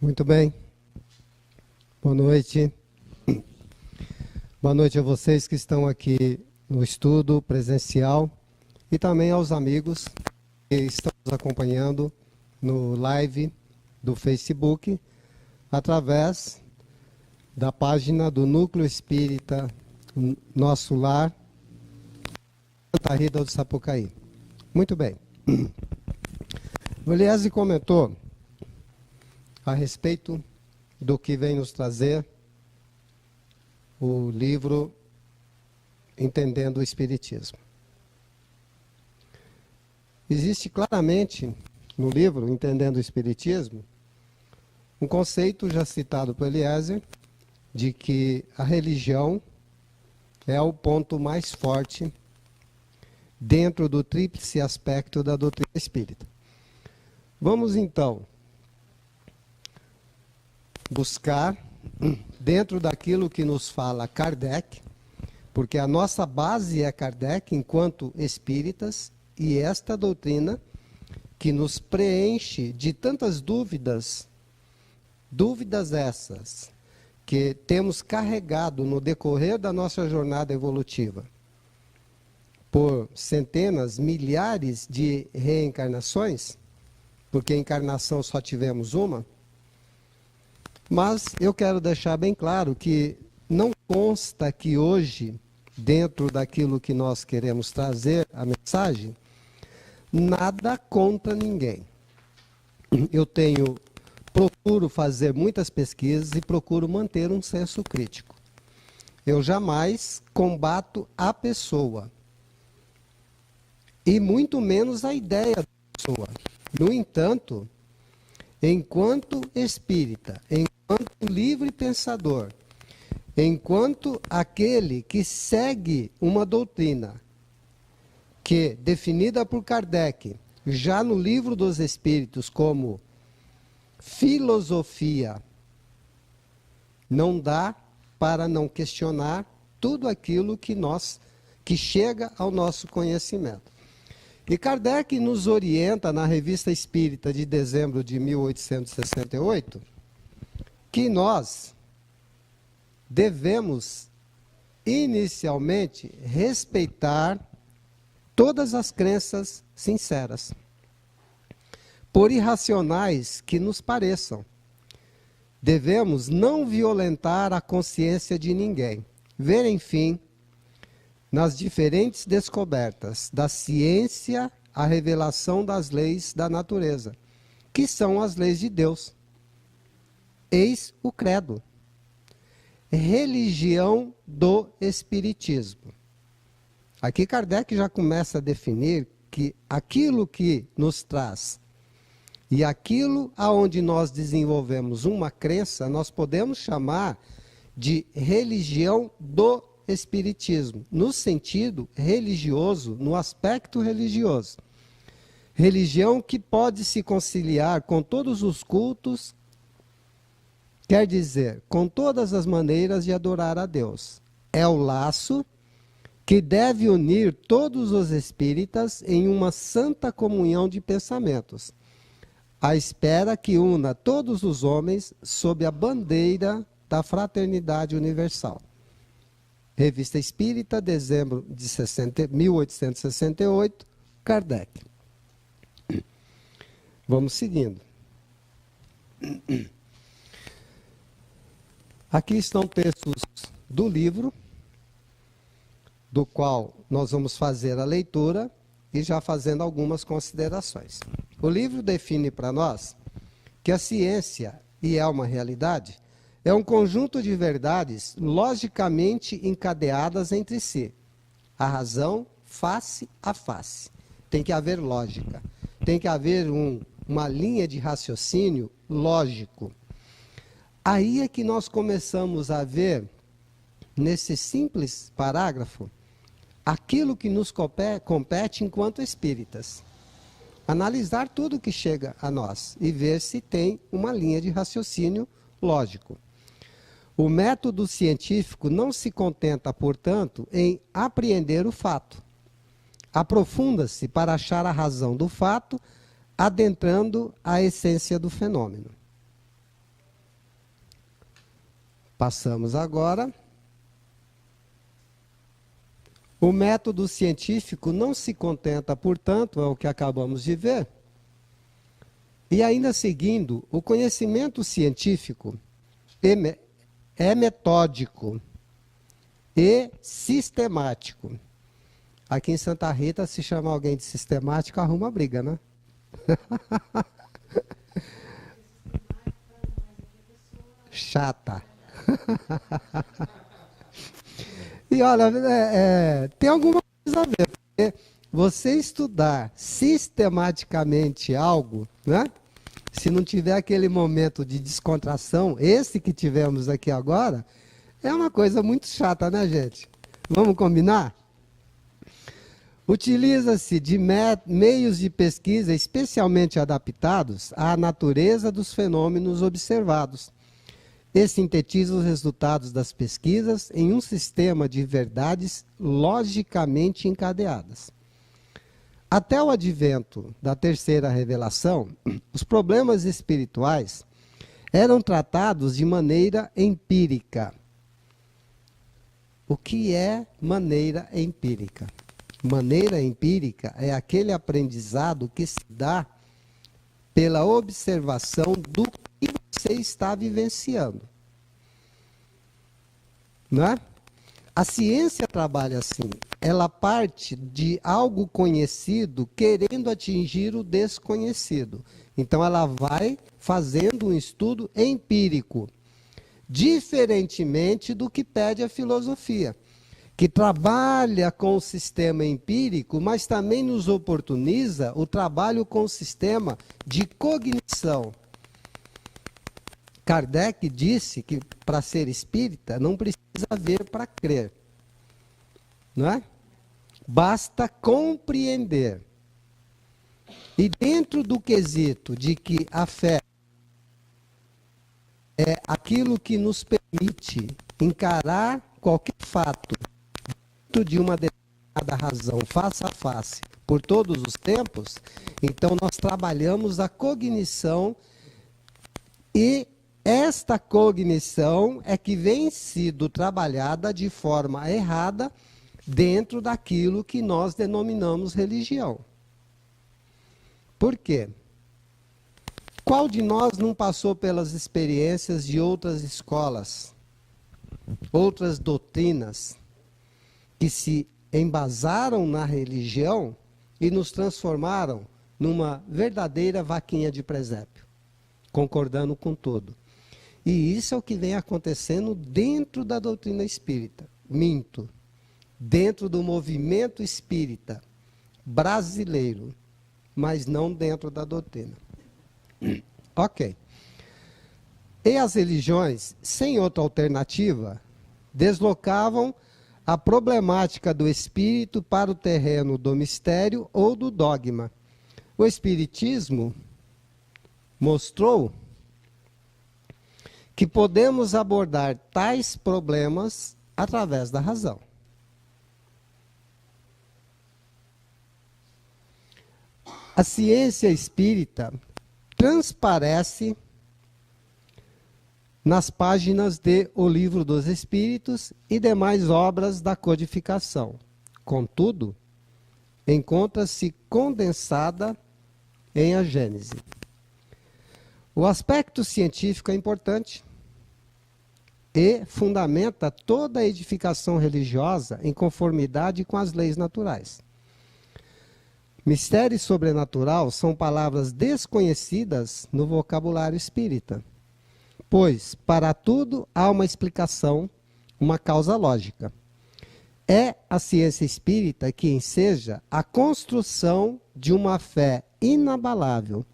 Muito bem. Boa noite. Boa noite a vocês que estão aqui no estudo presencial e também aos amigos que estão nos acompanhando no live do Facebook através da página do Núcleo Espírita Nosso Lar, Santa Rita do Sapucaí. Muito bem. O Eliese comentou a respeito do que vem nos trazer o livro Entendendo o Espiritismo. Existe claramente no livro Entendendo o Espiritismo um conceito já citado por Eliezer de que a religião é o ponto mais forte dentro do tríplice aspecto da doutrina espírita. Vamos então buscar dentro daquilo que nos fala Kardec, porque a nossa base é Kardec enquanto espíritas, e esta doutrina que nos preenche de tantas dúvidas essas que temos carregado no decorrer da nossa jornada evolutiva por centenas, milhares de reencarnações, porque encarnação só tivemos uma. Mas eu quero deixar bem claro que não consta que hoje, dentro daquilo que nós queremos trazer, a mensagem, nada contra ninguém. Eu procuro fazer muitas pesquisas e procuro manter um senso crítico. Eu jamais combato a pessoa, e muito menos a ideia da pessoa. No entanto, enquanto espírita, enquanto livre pensador, enquanto aquele que segue uma doutrina que, definida por Kardec, já no Livro dos Espíritos como filosofia, não dá para não questionar tudo aquilo que chega ao nosso conhecimento. E Kardec nos orienta na Revista Espírita de dezembro de 1868 que nós devemos inicialmente respeitar todas as crenças sinceras, por irracionais que nos pareçam. Devemos não violentar a consciência de ninguém, ver, enfim, nas diferentes descobertas da ciência, a revelação das leis da natureza, que são as leis de Deus. Eis o credo. Religião do Espiritismo. Aqui Kardec já começa a definir que aquilo que nos traz e aquilo aonde nós desenvolvemos uma crença, nós podemos chamar de religião do Espiritismo, no sentido religioso, no aspecto religioso. Religião que pode se conciliar com todos os cultos, quer dizer, com todas as maneiras de adorar a Deus. É o laço que deve unir todos os espíritas em uma santa comunhão de pensamentos, à espera que una todos os homens sob a bandeira da fraternidade universal. Revista Espírita, dezembro de 1868, Kardec. Vamos seguindo. Aqui estão textos do livro, do qual nós vamos fazer a leitura e já fazendo algumas considerações. O livro define para nós que a ciência, e é uma realidade, é um conjunto de verdades logicamente encadeadas entre si. A razão, face a face. Tem que haver lógica. Tem que haver uma linha de raciocínio lógico. Aí é que nós começamos a ver, nesse simples parágrafo, aquilo que nos compete enquanto espíritas. Analisar tudo que chega a nós e ver se tem uma linha de raciocínio lógico. O método científico não se contenta, portanto, em apreender o fato. Aprofunda-se para achar a razão do fato, adentrando a essência do fenômeno. Passamos agora. O método científico não se contenta, portanto, é o que acabamos de ver. E ainda seguindo, o conhecimento científico é metódico e sistemático. Aqui em Santa Rita, se chamar alguém de sistemático, arruma briga, né? Chata. E olha, tem alguma coisa a ver, porque você estudar sistematicamente algo, né? Se não tiver aquele momento de descontração, esse que tivemos aqui agora, é uma coisa muito chata, né, gente? Vamos combinar? Utiliza-se de meios de pesquisa especialmente adaptados à natureza dos fenômenos observados e sintetiza os resultados das pesquisas em um sistema de verdades logicamente encadeadas. Até o advento da terceira revelação, os problemas espirituais eram tratados de maneira empírica. O que é maneira empírica? Maneira empírica é aquele aprendizado que se dá pela observação do que você está vivenciando. Não é? A ciência trabalha assim. Ela parte de algo conhecido querendo atingir o desconhecido. Então ela vai fazendo um estudo empírico, diferentemente do que pede a filosofia, que trabalha com o sistema empírico, mas também nos oportuniza o trabalho com o sistema de cognição. Kardec disse que para ser espírita não precisa ver para crer. Não é? Basta compreender. E dentro do quesito de que a fé é aquilo que nos permite encarar qualquer fato de uma determinada razão, face a face, por todos os tempos, então nós trabalhamos a cognição e esta cognição é que vem sido trabalhada de forma errada dentro daquilo que nós denominamos religião. Por quê? Qual de nós não passou pelas experiências de outras escolas, outras doutrinas, que se embasaram na religião e nos transformaram numa verdadeira vaquinha de presépio, concordando com tudo? E isso é o que vem acontecendo dentro da doutrina espírita. Minto. Dentro do movimento espírita brasileiro, mas não dentro da doutrina. Ok. E as religiões, sem outra alternativa, deslocavam a problemática do espírito para o terreno do mistério ou do dogma. O espiritismo mostrou que podemos abordar tais problemas através da razão. A ciência espírita transparece nas páginas de O Livro dos Espíritos e demais obras da codificação. Contudo, encontra-se condensada em A Gênese. O aspecto científico é importante e fundamenta toda a edificação religiosa em conformidade com as leis naturais. Mistério e sobrenatural são palavras desconhecidas no vocabulário espírita, pois para tudo há uma explicação, uma causa lógica. É a ciência espírita que enseja a construção de uma fé inabalável,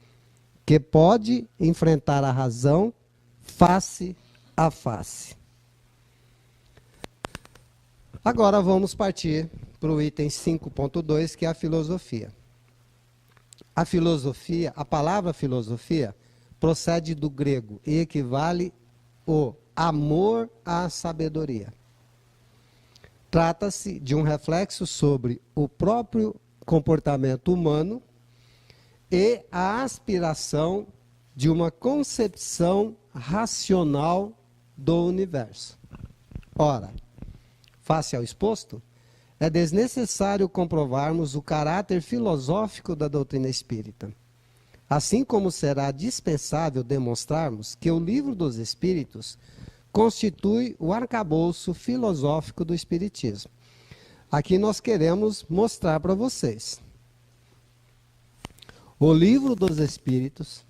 que pode enfrentar a razão face a face. Agora vamos partir para o item 5.2, que é a filosofia. A filosofia, a palavra filosofia, procede do grego e equivale o amor à sabedoria. Trata-se de um reflexo sobre o próprio comportamento humano e a aspiração de uma concepção racional do universo. Ora, face ao exposto, é desnecessário comprovarmos o caráter filosófico da doutrina espírita. Assim como será dispensável demonstrarmos que o Livro dos Espíritos constitui o arcabouço filosófico do Espiritismo. Aqui nós queremos mostrar para vocês. O Livro dos Espíritos,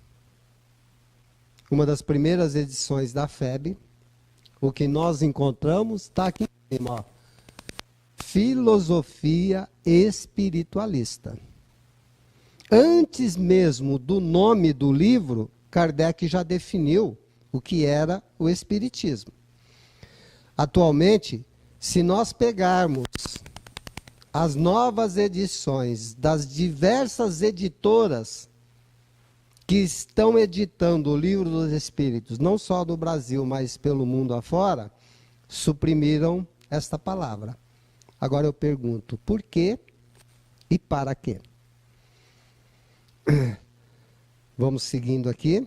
uma das primeiras edições da FEB, o que nós encontramos está aqui em cima, ó. Filosofia espiritualista. Antes mesmo do nome do livro, Kardec já definiu o que era o Espiritismo. Atualmente, se nós pegarmos as novas edições das diversas editoras que estão editando o Livro dos Espíritos, não só do Brasil, mas pelo mundo afora, suprimiram esta palavra. Agora eu pergunto, por quê e para quê? Vamos seguindo aqui.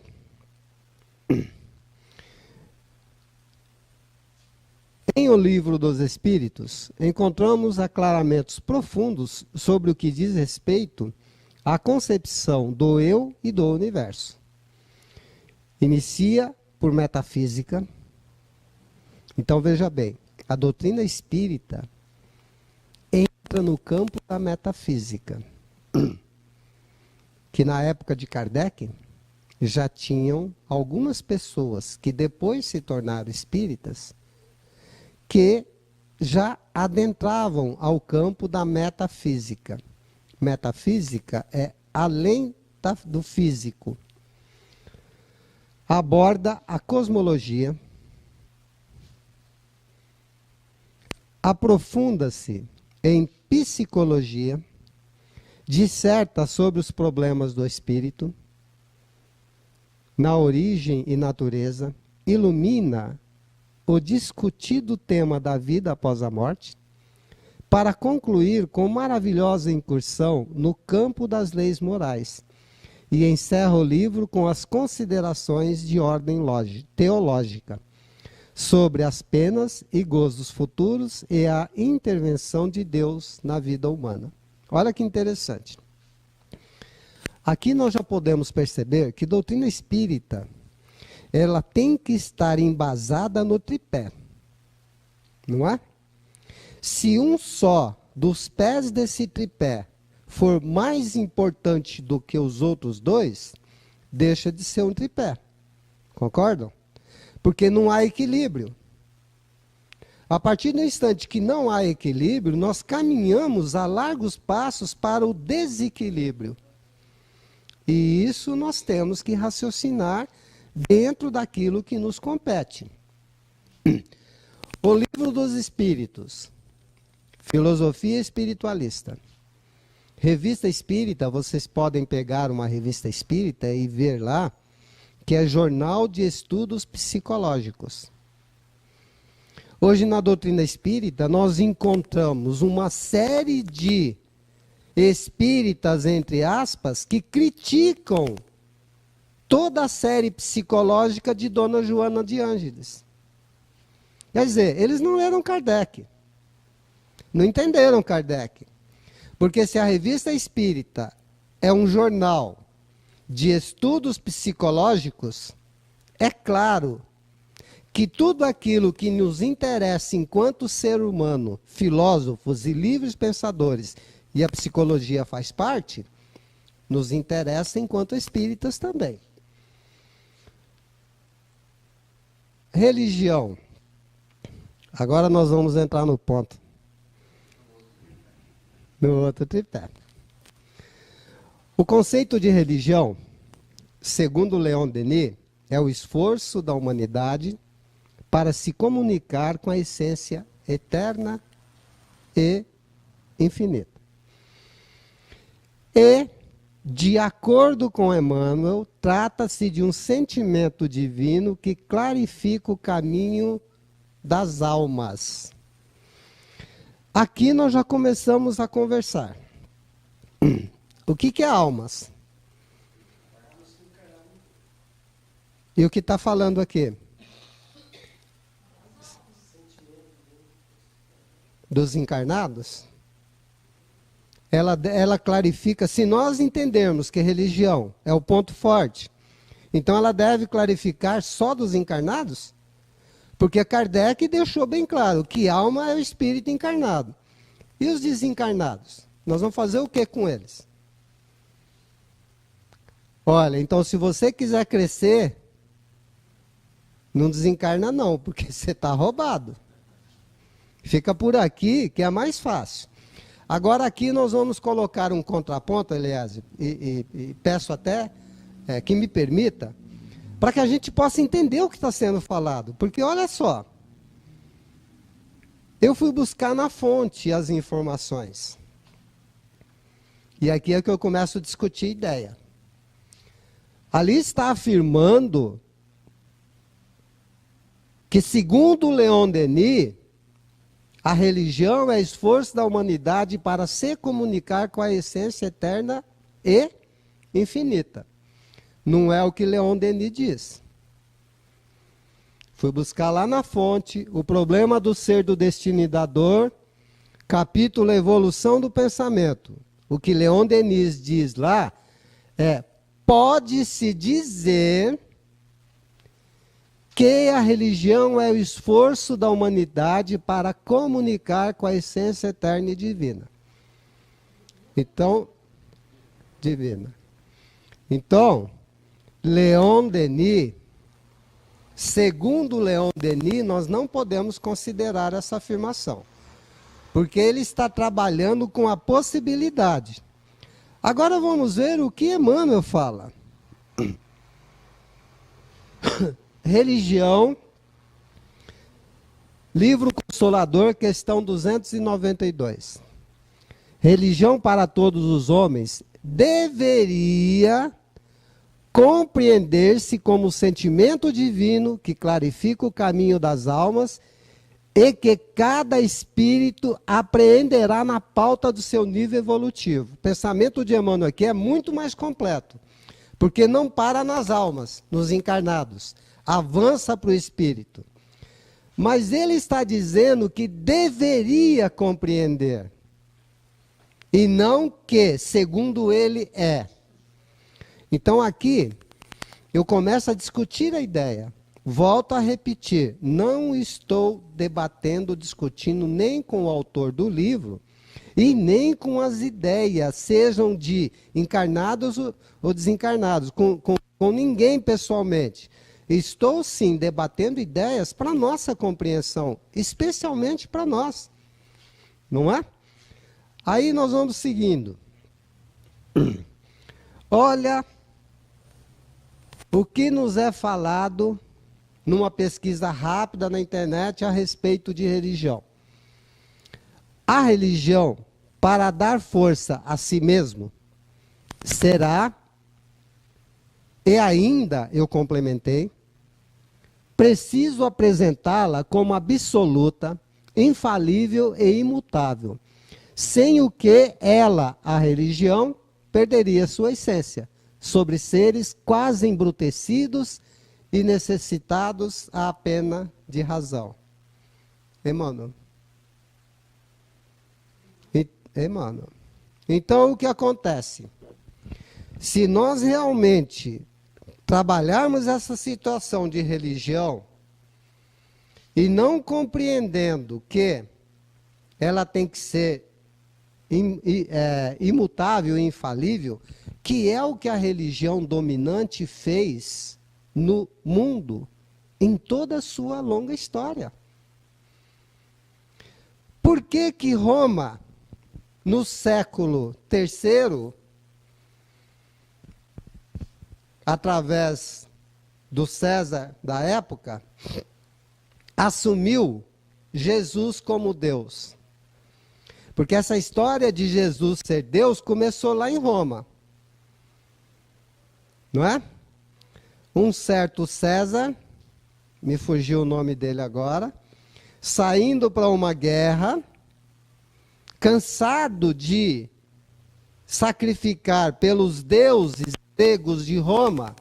Em O Livro dos Espíritos, encontramos aclaramentos profundos sobre o que diz respeito à concepção do eu e do universo. Inicia por metafísica. Então veja bem, a doutrina espírita entra no campo da metafísica, que na época de Kardec já tinham algumas pessoas que depois se tornaram espíritas, que já adentravam ao campo da metafísica. Metafísica é além do físico. Aborda a cosmologia, aprofunda-se em psicologia, disserta sobre os problemas do espírito, na origem e natureza, ilumina o discutido tema da vida após a morte, para concluir com maravilhosa incursão no campo das leis morais, e encerra o livro com as considerações de ordem teológica, sobre as penas e gozos futuros e a intervenção de Deus na vida humana. Olha que interessante. Aqui nós já podemos perceber que doutrina espírita, ela tem que estar embasada no tripé, não é? Se um só dos pés desse tripé for mais importante do que os outros dois, deixa de ser um tripé. Concordam? Porque não há equilíbrio. A partir do instante que não há equilíbrio, nós caminhamos a largos passos para o desequilíbrio. E isso nós temos que raciocinar dentro daquilo que nos compete. O Livro dos Espíritos, Filosofia Espiritualista. Revista Espírita, vocês podem pegar uma revista espírita e ver lá, que é Jornal de Estudos Psicológicos. Hoje, na doutrina espírita, nós encontramos uma série de espíritas, entre aspas, que criticam toda a série psicológica de Dona Joana de Ângeles. Quer dizer, eles não leram Kardec. Não entenderam Kardec. Porque se a revista espírita é um jornal de estudos psicológicos, é claro que tudo aquilo que nos interessa enquanto ser humano, filósofos e livres pensadores, e a psicologia faz parte, nos interessa enquanto espíritas também. Religião. Agora nós vamos entrar no ponto. No outro tripé. O conceito de religião, segundo Leon Denis, é o esforço da humanidade para se comunicar com a essência eterna e infinita. E, de acordo com Emmanuel, trata-se de um sentimento divino que clarifica o caminho das almas. Aqui nós já começamos a conversar. O que é almas? E o que está falando aqui? dos encarnados, ela clarifica, se nós entendermos que religião é o ponto forte, então ela deve clarificar só dos encarnados? Porque Kardec deixou bem claro que alma é o espírito encarnado. E os desencarnados? Nós vamos fazer o que com eles? Olha, então se você quiser crescer, não desencarna não, porque você está roubado. Fica por aqui que é mais fácil. Agora aqui nós vamos colocar um contraponto, aliás, e peço até que me permita, para que a gente possa entender o que está sendo falado. Porque olha só, eu fui buscar na fonte as informações. E aqui é que eu começo a discutir ideia. Ali está afirmando que, segundo Leon Denis, a religião é esforço da humanidade para se comunicar com a essência eterna e infinita. Não é o que Leon Denis diz. Fui buscar lá na fonte o problema do ser do destino e da dor, capítulo Evolução do Pensamento. O que Leon Denis diz lá é: pode-se dizer que a religião é o esforço da humanidade para comunicar com a essência eterna e divina. Então, Leon Denis, segundo Leon Denis, nós não podemos considerar essa afirmação, porque ele está trabalhando com a possibilidade. Agora vamos ver o que Emmanuel fala. Religião, livro Consolador, questão 292. Religião para todos os homens deveria compreender-se como sentimento divino que clarifica o caminho das almas e que cada espírito apreenderá na pauta do seu nível evolutivo. O pensamento de Emmanuel aqui é muito mais completo, porque não para nas almas, nos encarnados, avança para o espírito. Mas ele está dizendo que deveria compreender, e não que, segundo ele, é. Então aqui, eu começo a discutir a ideia. Volto a repetir, não estou debatendo, discutindo nem com o autor do livro e nem com as ideias, sejam de encarnados ou desencarnados, com ninguém pessoalmente. Estou sim debatendo ideias para nossa compreensão, especialmente para nós, não é? Aí nós vamos seguindo. Olha o que nos é falado numa pesquisa rápida na internet a respeito de religião. A religião, para dar força a si mesmo, será, e ainda eu complementei, preciso apresentá-la como absoluta, infalível e imutável, sem o que ela, a religião, perderia sua essência sobre seres quase embrutecidos e necessitados apenas de razão. Emmanuel. Emmanuel. Então, o que acontece? Se nós realmente trabalharmos essa situação de religião e não compreendendo que ela tem que ser imutável e infalível, que é o que a religião dominante fez no mundo em toda a sua longa história. Por que que Roma, no século III, através do César da época, assumiu Jesus como Deus? Porque essa história de Jesus ser Deus começou lá em Roma. Não é? Um certo César, me fugiu o nome dele agora, saindo para uma guerra, cansado de sacrificar pelos deuses gregos de Roma,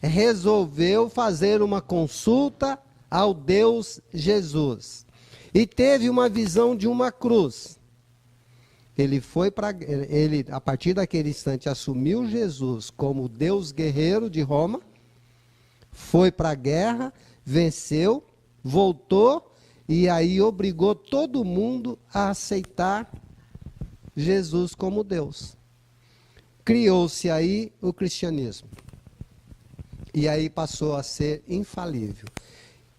resolveu fazer uma consulta ao Deus Jesus. e teve uma visão de uma cruz. Ele, a partir daquele instante, assumiu Jesus como Deus guerreiro de Roma, foi para a guerra, venceu, voltou, e aí obrigou todo mundo a aceitar Jesus como Deus. Criou-se aí o cristianismo. E aí passou a ser infalível.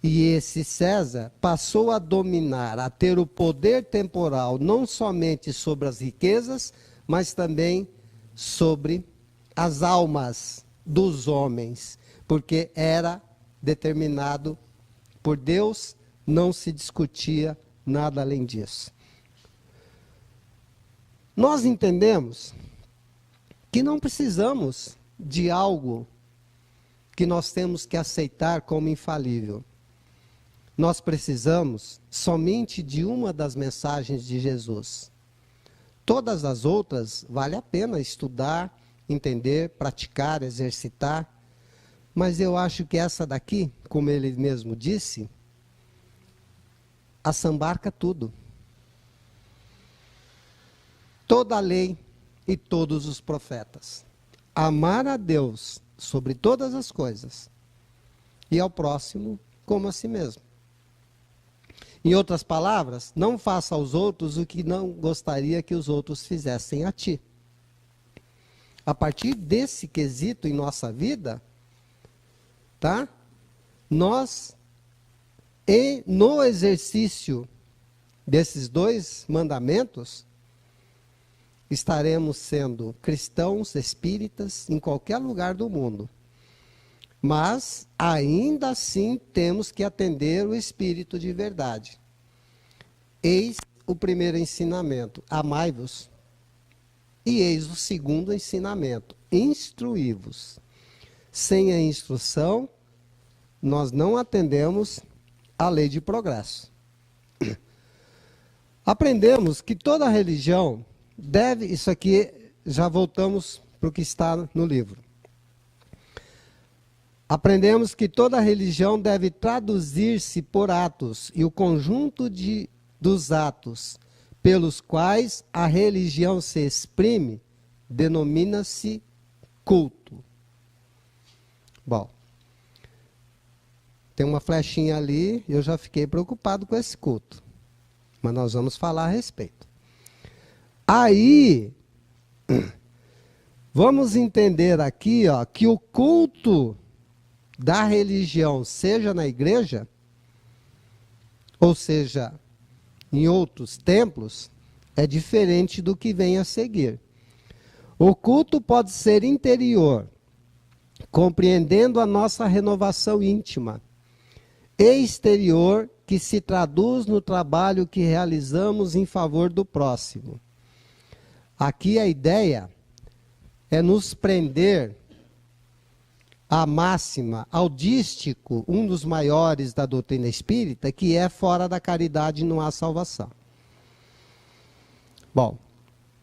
E esse César passou a dominar, a ter o poder temporal, não somente sobre as riquezas, mas também sobre as almas dos homens, porque era determinado por Deus, não se discutia nada além disso. Nós entendemos que não precisamos de algo que nós temos que aceitar como infalível. Nós precisamos somente de uma das mensagens de Jesus. Todas as outras vale a pena estudar, entender, praticar, exercitar. Mas eu acho que essa daqui, como ele mesmo disse, assambarca tudo. Toda a lei e todos os profetas. Amar a Deus sobre todas as coisas e ao próximo como a si mesmo. Em outras palavras, não faça aos outros o que não gostaria que os outros fizessem a ti. A partir desse quesito em nossa vida, tá? Nós, no exercício desses dois mandamentos, estaremos sendo cristãos, espíritas, em qualquer lugar do mundo. Mas, ainda assim, temos que atender o Espírito de verdade. Eis o primeiro ensinamento, amai-vos. E eis o segundo ensinamento, instruí-vos. Sem a instrução, nós não atendemos à lei de progresso. Aprendemos que toda religião deve, isso aqui já voltamos para o que está no livro. Aprendemos que toda religião deve traduzir-se por atos, e o conjunto dos atos pelos quais a religião se exprime denomina-se culto. Bom, tem uma flechinha ali, eu já fiquei preocupado com esse culto, mas nós vamos falar a respeito. Aí, vamos entender aqui, ó, que o culto da religião, seja na igreja, ou seja, em outros templos, é diferente do que vem a seguir. O culto pode ser interior, compreendendo a nossa renovação íntima, e exterior, que se traduz no trabalho que realizamos em favor do próximo. Aqui a ideia é nos prender à máxima, ao dístico, um dos maiores da doutrina espírita, que é fora da caridade não há salvação. Bom,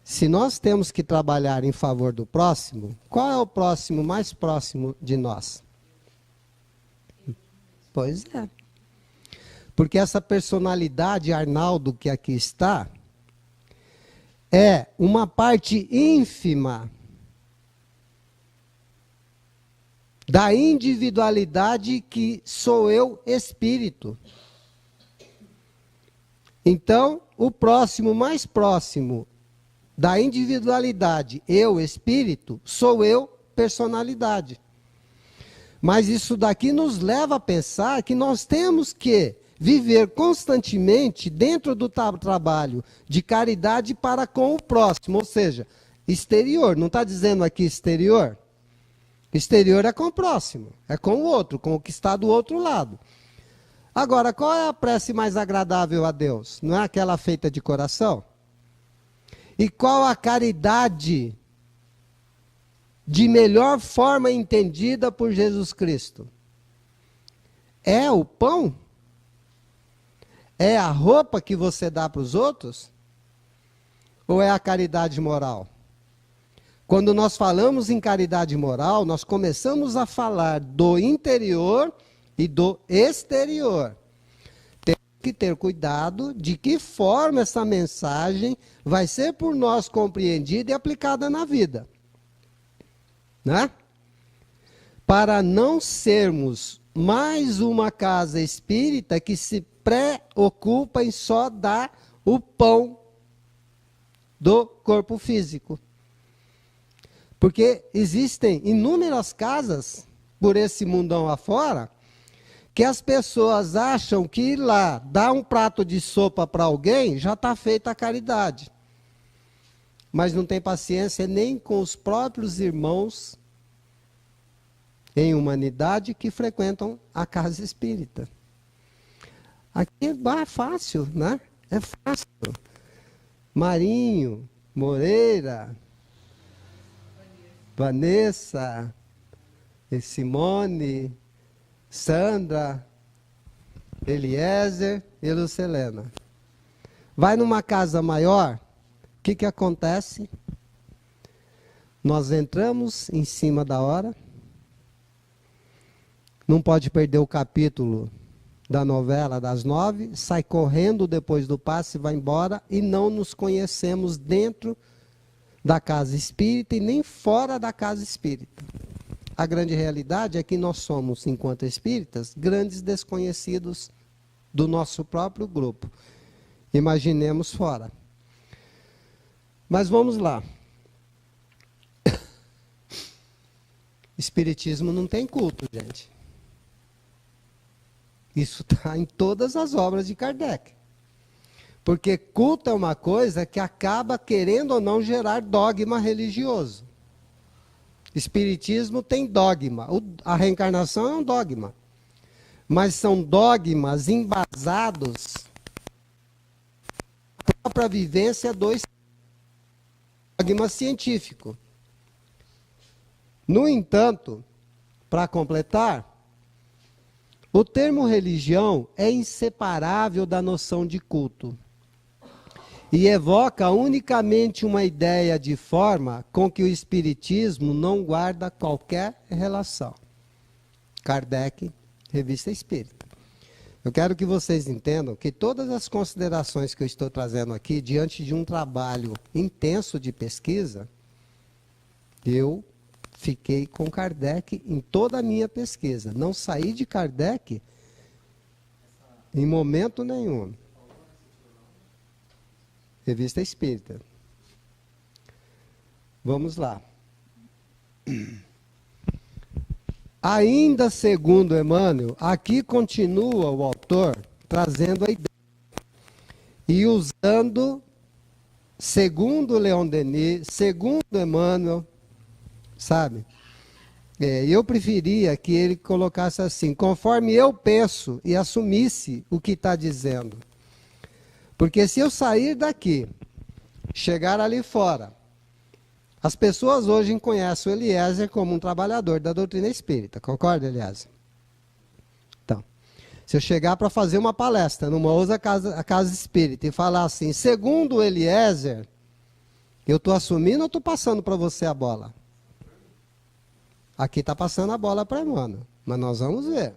se nós temos que trabalhar em favor do próximo, qual é o próximo mais próximo de nós? Pois é. Porque essa personalidade, Arnaldo, que aqui está, é uma parte ínfima da individualidade que sou eu, espírito. Então, o próximo, mais próximo da individualidade, eu, espírito, sou eu, personalidade. Mas isso daqui nos leva a pensar que nós temos que viver constantemente dentro do trabalho de caridade para com o próximo, ou seja, exterior. Não está dizendo aqui exterior? Exterior é com o próximo, é com o outro, com o que está do outro lado. Agora, qual é a prece mais agradável a Deus? Não é aquela feita de coração? E qual a caridade de melhor forma entendida por Jesus Cristo? É o pão? É a roupa que você dá para os outros? Ou é a caridade moral? Quando nós falamos em caridade moral, nós começamos a falar do interior e do exterior. Temos que ter cuidado de que forma essa mensagem vai ser por nós compreendida e aplicada na vida. Né? Para não sermos mais uma casa espírita que se preocupa em só dar o pão do corpo físico. Porque existem inúmeras casas por esse mundão afora que as pessoas acham que ir lá dar um prato de sopa para alguém já está feita a caridade. Mas não tem paciência nem com os próprios irmãos em humanidade que frequentam a casa espírita. Aqui é fácil, né? É fácil. Marinho, Moreira, Vanessa, Simone, Sandra, Eliezer e Lucelena. Vai numa casa maior, o que acontece? Nós entramos em cima da hora, não pode perder o capítulo da novela das 9, sai correndo depois do passe, vai embora e não nos conhecemos dentro da casa espírita e nem fora da casa espírita. A grande realidade é que nós somos, enquanto espíritas, grandes desconhecidos do nosso próprio grupo. Imaginemos fora. Mas vamos lá. Espiritismo não tem culto, gente. Isso está em todas as obras de Kardec. Porque culto é uma coisa que acaba, querendo ou não, gerar dogma religioso. Espiritismo tem dogma. A reencarnação é um dogma. Mas são dogmas embasados na própria vivência do dogma científico. No entanto, para completar, o termo religião é inseparável da noção de culto e evoca unicamente uma ideia de forma com que o espiritismo não guarda qualquer relação. Kardec, Revista Espírita. Eu quero que vocês entendam que todas as considerações que eu estou trazendo aqui, diante de um trabalho intenso de pesquisa, eu fiquei com Kardec em toda a minha pesquisa. Não saí de Kardec em momento nenhum. Revista Espírita. Vamos lá. Ainda segundo Emmanuel, aqui continua o autor trazendo a ideia e usando, segundo Leon Denis, segundo Emmanuel, sabe? Eu preferia que ele colocasse assim, conforme eu penso e assumisse o que está dizendo. Porque se eu sair daqui, chegar ali fora, as pessoas hoje conhecem o Eliezer como um trabalhador da doutrina espírita, concorda, Eliezer? Então, se eu chegar para fazer uma palestra numa outra casa espírita e falar assim, segundo o Eliezer, eu estou assumindo ou estou passando para você a bola? Aqui está passando a bola para Emmanuel, mas nós vamos ver.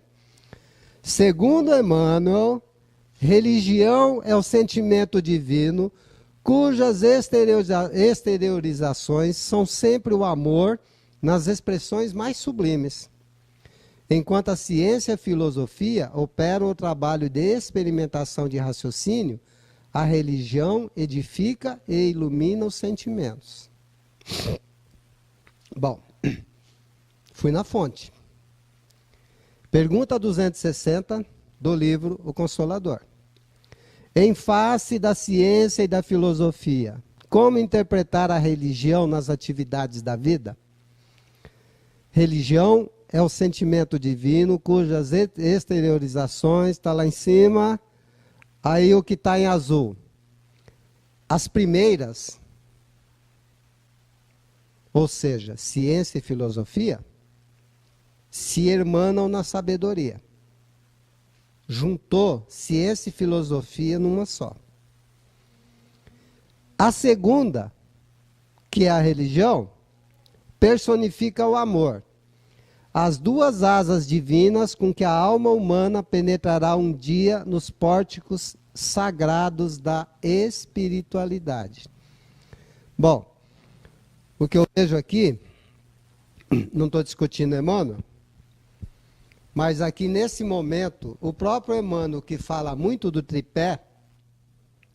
Segundo Emmanuel, religião é o sentimento divino, cujas exteriorizações são sempre o amor nas expressões mais sublimes. Enquanto a ciência e a filosofia operam o trabalho de experimentação de raciocínio, a religião edifica e ilumina os sentimentos. Bom, fui na fonte. Pergunta 260 do livro O Consolador. Em face da ciência e da filosofia, como interpretar a religião nas atividades da vida? Religião é o sentimento divino, cujas exteriorizações, está lá em cima, aí o que está em azul. As primeiras, ou seja, ciência e filosofia, se hermanam na sabedoria. Juntou ciência e filosofia numa só. A segunda, que é a religião, personifica o amor. as duas asas divinas com que a alma humana penetrará um dia nos pórticos sagrados da espiritualidade. Bom, o que eu vejo aqui, não estou discutindo Emmanuel, mas aqui nesse momento, o próprio Emmanuel, que fala muito do tripé,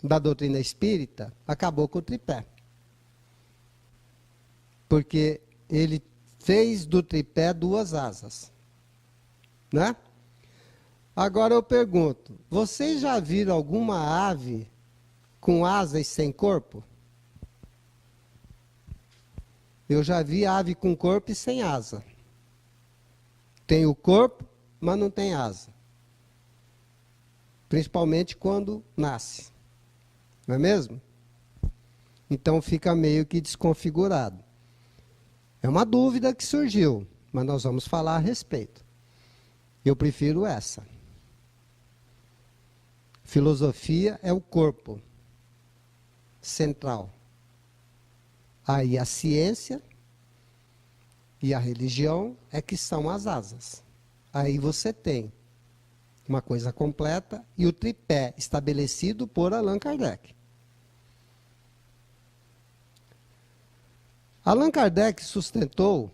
da doutrina espírita, acabou com o tripé. Porque ele fez do tripé duas asas. Né? Agora eu pergunto, vocês já viram alguma ave com asas sem corpo? Eu já vi ave com corpo e sem asa. Tem o corpo, mas não tem asa. Principalmente quando nasce. Não é mesmo? Então fica meio que desconfigurado. É uma dúvida que surgiu, mas nós vamos falar a respeito. Eu prefiro essa. Filosofia é o corpo central. Aí a ciência e a religião é que são as asas. Aí você tem uma coisa completa e o tripé estabelecido por Allan Kardec. Allan Kardec sustentou,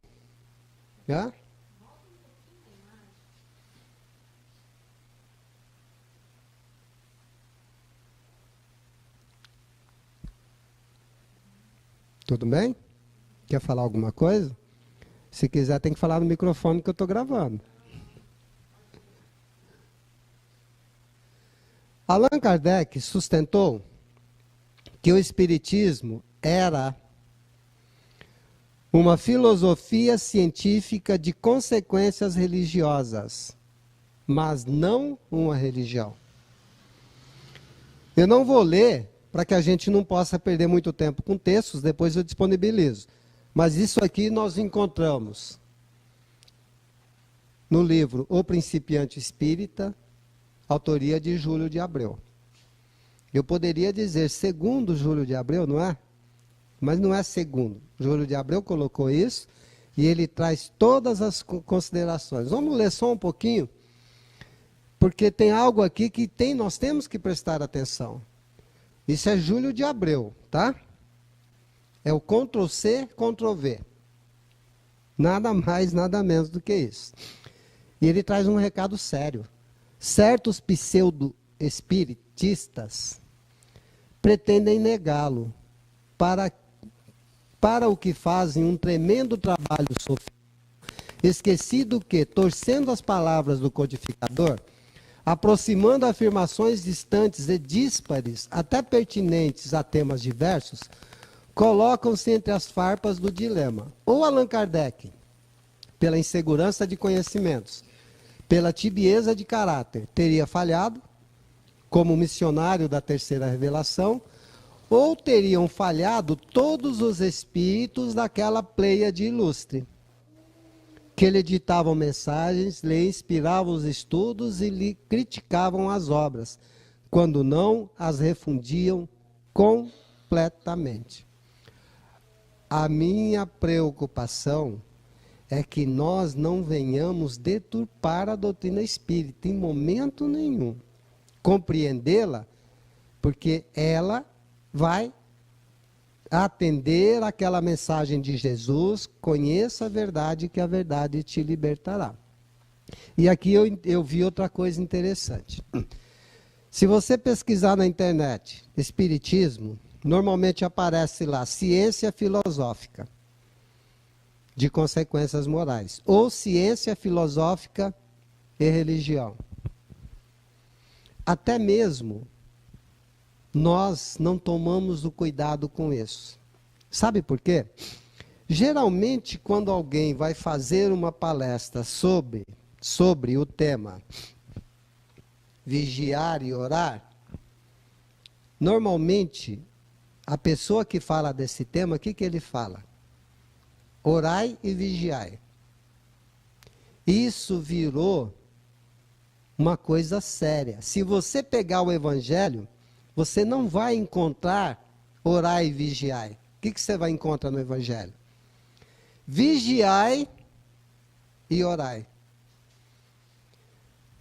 né? Tudo bem? Quer falar alguma coisa? Se quiser, tem que falar no microfone que eu estou gravando. Allan Kardec sustentou que o Espiritismo era uma filosofia científica de consequências religiosas, mas não uma religião. Eu não vou ler, para que a gente não possa perder muito tempo com textos, depois eu disponibilizo. Mas isso aqui nós encontramos no livro O Principiante Espírita, autoria de Júlio de Abreu. Eu poderia dizer segundo Júlio de Abreu, não é? Mas não é segundo. Júlio de Abreu colocou isso e ele traz todas as considerações. Vamos ler só um pouquinho, porque tem algo aqui que nós temos que prestar atenção. Isso é Júlio de Abreu, tá? É o Ctrl+C, Ctrl+V. Nada mais, nada menos do que isso. E ele traz um recado sério. Certos pseudo-espiritistas pretendem negá-lo, para o que fazem um tremendo trabalho sofrido, esquecido que, torcendo as palavras do codificador, aproximando afirmações distantes e díspares, até pertinentes a temas diversos, colocam-se entre as farpas do dilema. Ou Allan Kardec, pela insegurança de conhecimentos, pela tibieza de caráter, teria falhado, como missionário da terceira revelação, ou teriam falhado todos os espíritos daquela pleiade ilustre, que lhe ditavam mensagens, lhe inspiravam os estudos e lhe criticavam as obras, quando não as refundiam completamente. A minha preocupação é que nós não venhamos deturpar a doutrina espírita em momento nenhum. Compreendê-la, porque ela vai atender aquela mensagem de Jesus, conheça a verdade, que a verdade te libertará. E aqui eu vi outra coisa interessante. Se você pesquisar na internet, Espiritismo, normalmente aparece lá, ciência filosófica de consequências morais, ou ciência filosófica e religião. Até mesmo nós não tomamos o cuidado com isso. Sabe por quê? Geralmente, quando alguém vai fazer uma palestra sobre o tema vigiar e orar, normalmente, a pessoa que fala desse tema, o que ele fala? Orai e vigiai. Isso virou uma coisa séria. Se você pegar o Evangelho, você não vai encontrar orai e vigiai. O que você vai encontrar no Evangelho? Vigiai e orai.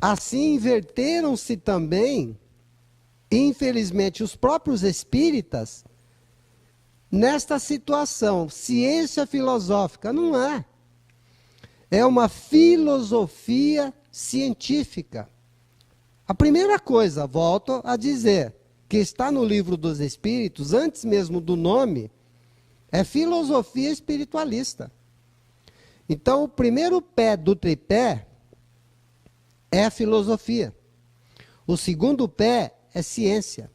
Assim inverteram-se também, infelizmente, os próprios espíritas nesta situação. Ciência filosófica não é. É uma filosofia científica. A primeira coisa, volto a dizer, que está no Livro dos Espíritos, antes mesmo do nome, é filosofia espiritualista. Então, o primeiro pé do tripé é a filosofia. O segundo pé é ciência.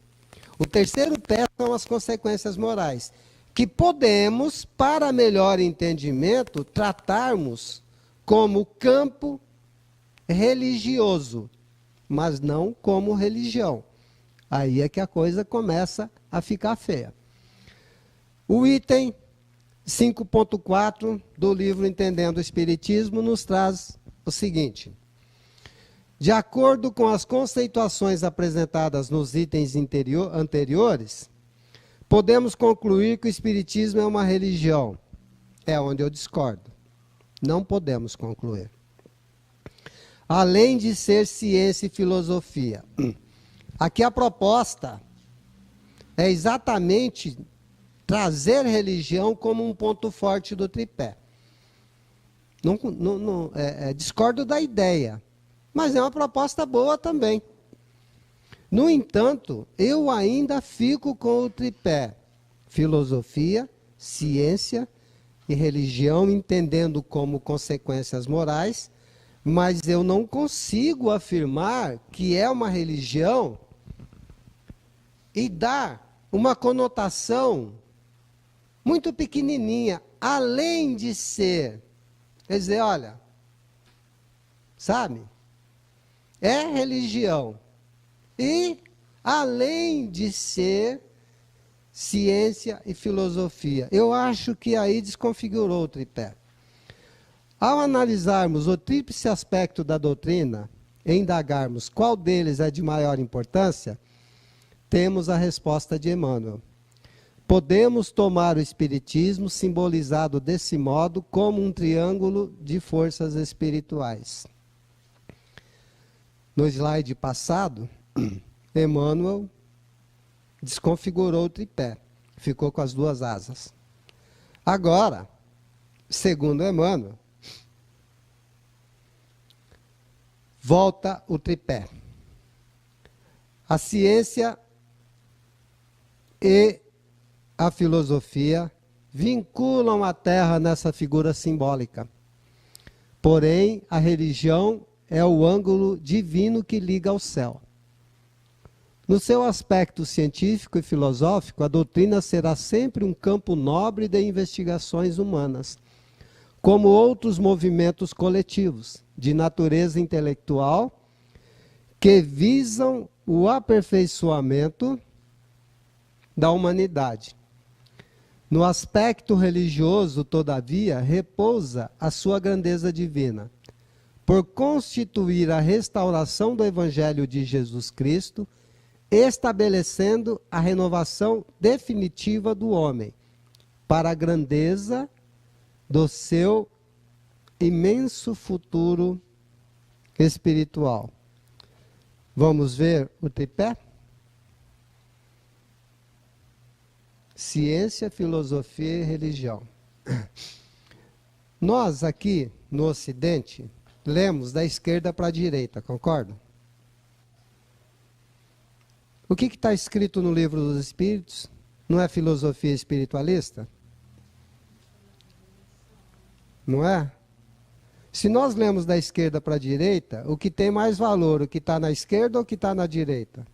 O terceiro pé são as consequências morais, que podemos, para melhor entendimento, tratarmos como campo religioso, mas não como religião. Aí é que a coisa começa a ficar feia. O item 5.4 do livro Entendendo o Espiritismo nos traz o seguinte: de acordo com as conceituações apresentadas nos itens anteriores, podemos concluir que o Espiritismo é uma religião. É onde eu discordo. Não podemos concluir. Além de ser ciência e filosofia. Aqui a proposta é exatamente trazer religião como um ponto forte do tripé. Discordo da ideia, mas é uma proposta boa também. No entanto, eu ainda fico com o tripé: filosofia, ciência e religião, entendendo como consequências morais, mas eu não consigo afirmar que é uma religião e dar uma conotação muito pequenininha, além de ser, quer dizer, olha, sabe, é religião e além de ser ciência e filosofia. Eu acho que aí desconfigurou o tripé. Ao analisarmos o tríplice aspecto da doutrina e indagarmos qual deles é de maior importância, temos a resposta de Emmanuel. Podemos tomar o Espiritismo, simbolizado desse modo, como um triângulo de forças espirituais. No slide passado, Emmanuel desconfigurou o tripé, ficou com as duas asas. Agora, segundo Emmanuel, volta o tripé. A ciência e a filosofia vinculam a Terra nessa figura simbólica. Porém, a religião é o ângulo divino que liga ao céu. No seu aspecto científico e filosófico, a doutrina será sempre um campo nobre de investigações humanas, como outros movimentos coletivos, de natureza intelectual, que visam o aperfeiçoamento da humanidade. No aspecto religioso, todavia, repousa a sua grandeza divina, por constituir a restauração do Evangelho de Jesus Cristo, estabelecendo a renovação definitiva do homem, para a grandeza do seu imenso futuro espiritual. Vamos ver o tripé? Ciência, filosofia e religião. Nós aqui no Ocidente lemos da esquerda para a direita, concorda? O que está escrito no Livro dos Espíritos? Não é filosofia espiritualista? Não é? Se nós lemos da esquerda para a direita, o que tem mais valor, o que está na esquerda ou o que está na direita?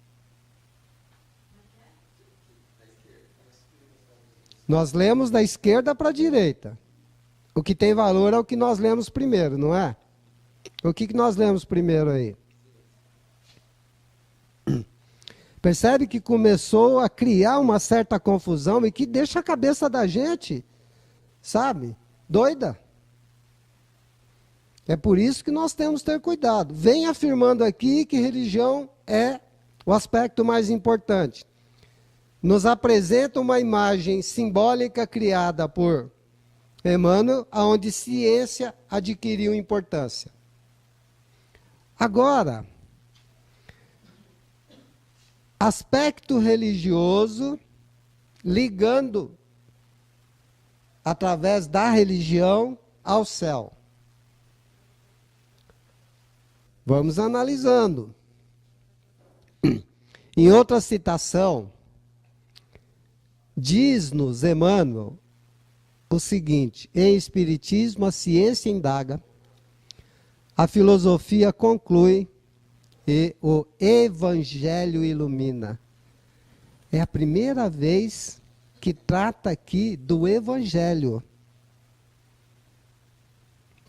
Nós lemos da esquerda para a direita. O que tem valor é o que nós lemos primeiro, não é? O que nós lemos primeiro aí? Percebe que começou a criar uma certa confusão e que deixa a cabeça da gente, sabe, doida. É por isso que nós temos que ter cuidado. Vem afirmando aqui que religião é o aspecto mais importante. Nos apresenta uma imagem simbólica criada por Emmanuel, onde ciência adquiriu importância. Agora, aspecto religioso, ligando através da religião ao céu. Vamos analisando. Em outra citação, diz-nos Emmanuel o seguinte: em Espiritismo a ciência indaga, a filosofia conclui e o Evangelho ilumina. É a primeira vez que trata aqui do Evangelho.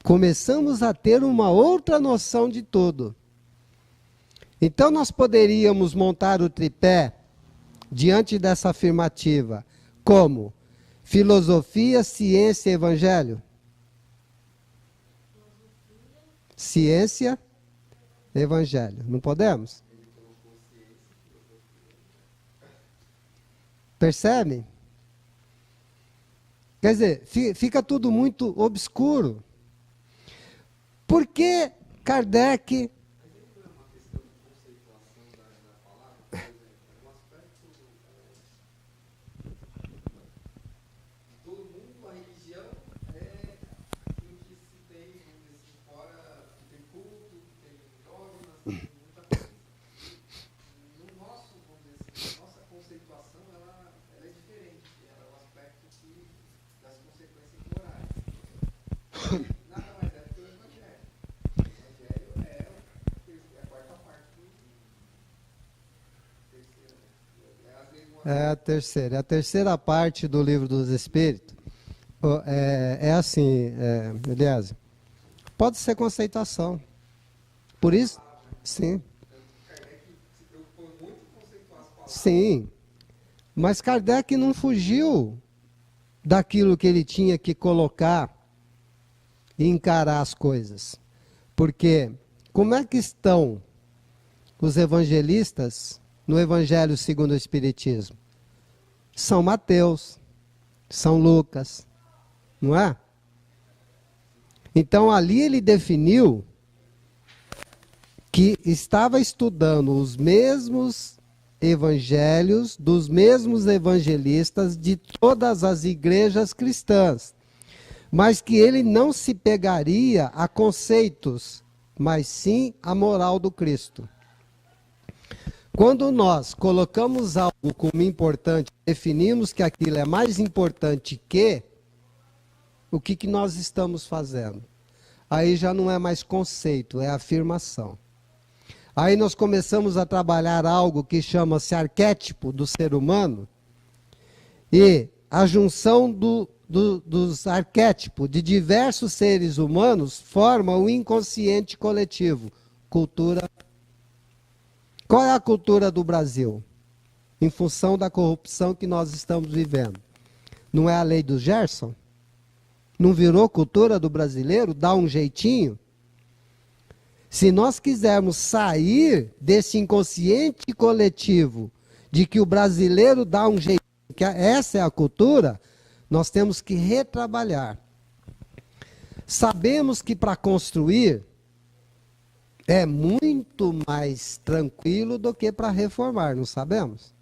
Começamos a ter uma outra noção de tudo. Então nós poderíamos montar o tripé diante dessa afirmativa como filosofia, ciência e evangelho? Ciência, evangelho. Não podemos? Percebe? Quer dizer, fica tudo muito obscuro. Por que Kardec... É a terceira parte do Livro dos Espíritos. É assim, aliás, pode ser conceituação. Por isso, sim. Sim, mas Kardec não fugiu daquilo que ele tinha que colocar e encarar as coisas. Porque como é que estão os evangelistas no Evangelho segundo o Espiritismo? São Mateus, São Lucas, não é? Então ali ele definiu que estava estudando os mesmos evangelhos dos mesmos evangelistas de todas as igrejas cristãs, mas que ele não se pegaria a conceitos, mas sim a moral do Cristo. Quando nós colocamos algo como importante, definimos que aquilo é mais importante que, o que nós estamos fazendo? Aí já não é mais conceito, é afirmação. Aí nós começamos a trabalhar algo que chama-se arquétipo do ser humano, e a junção dos arquétipos de diversos seres humanos forma o inconsciente coletivo, cultura. Qual é a cultura do Brasil? Em função da corrupção que nós estamos vivendo. Não é a lei do Gerson? Não virou cultura do brasileiro? Dá um jeitinho? Se nós quisermos sair desse inconsciente coletivo de que o brasileiro dá um jeitinho, que essa é a cultura, nós temos que retrabalhar. Sabemos que para construir é muito mais tranquilo do que para reformar, não sabemos?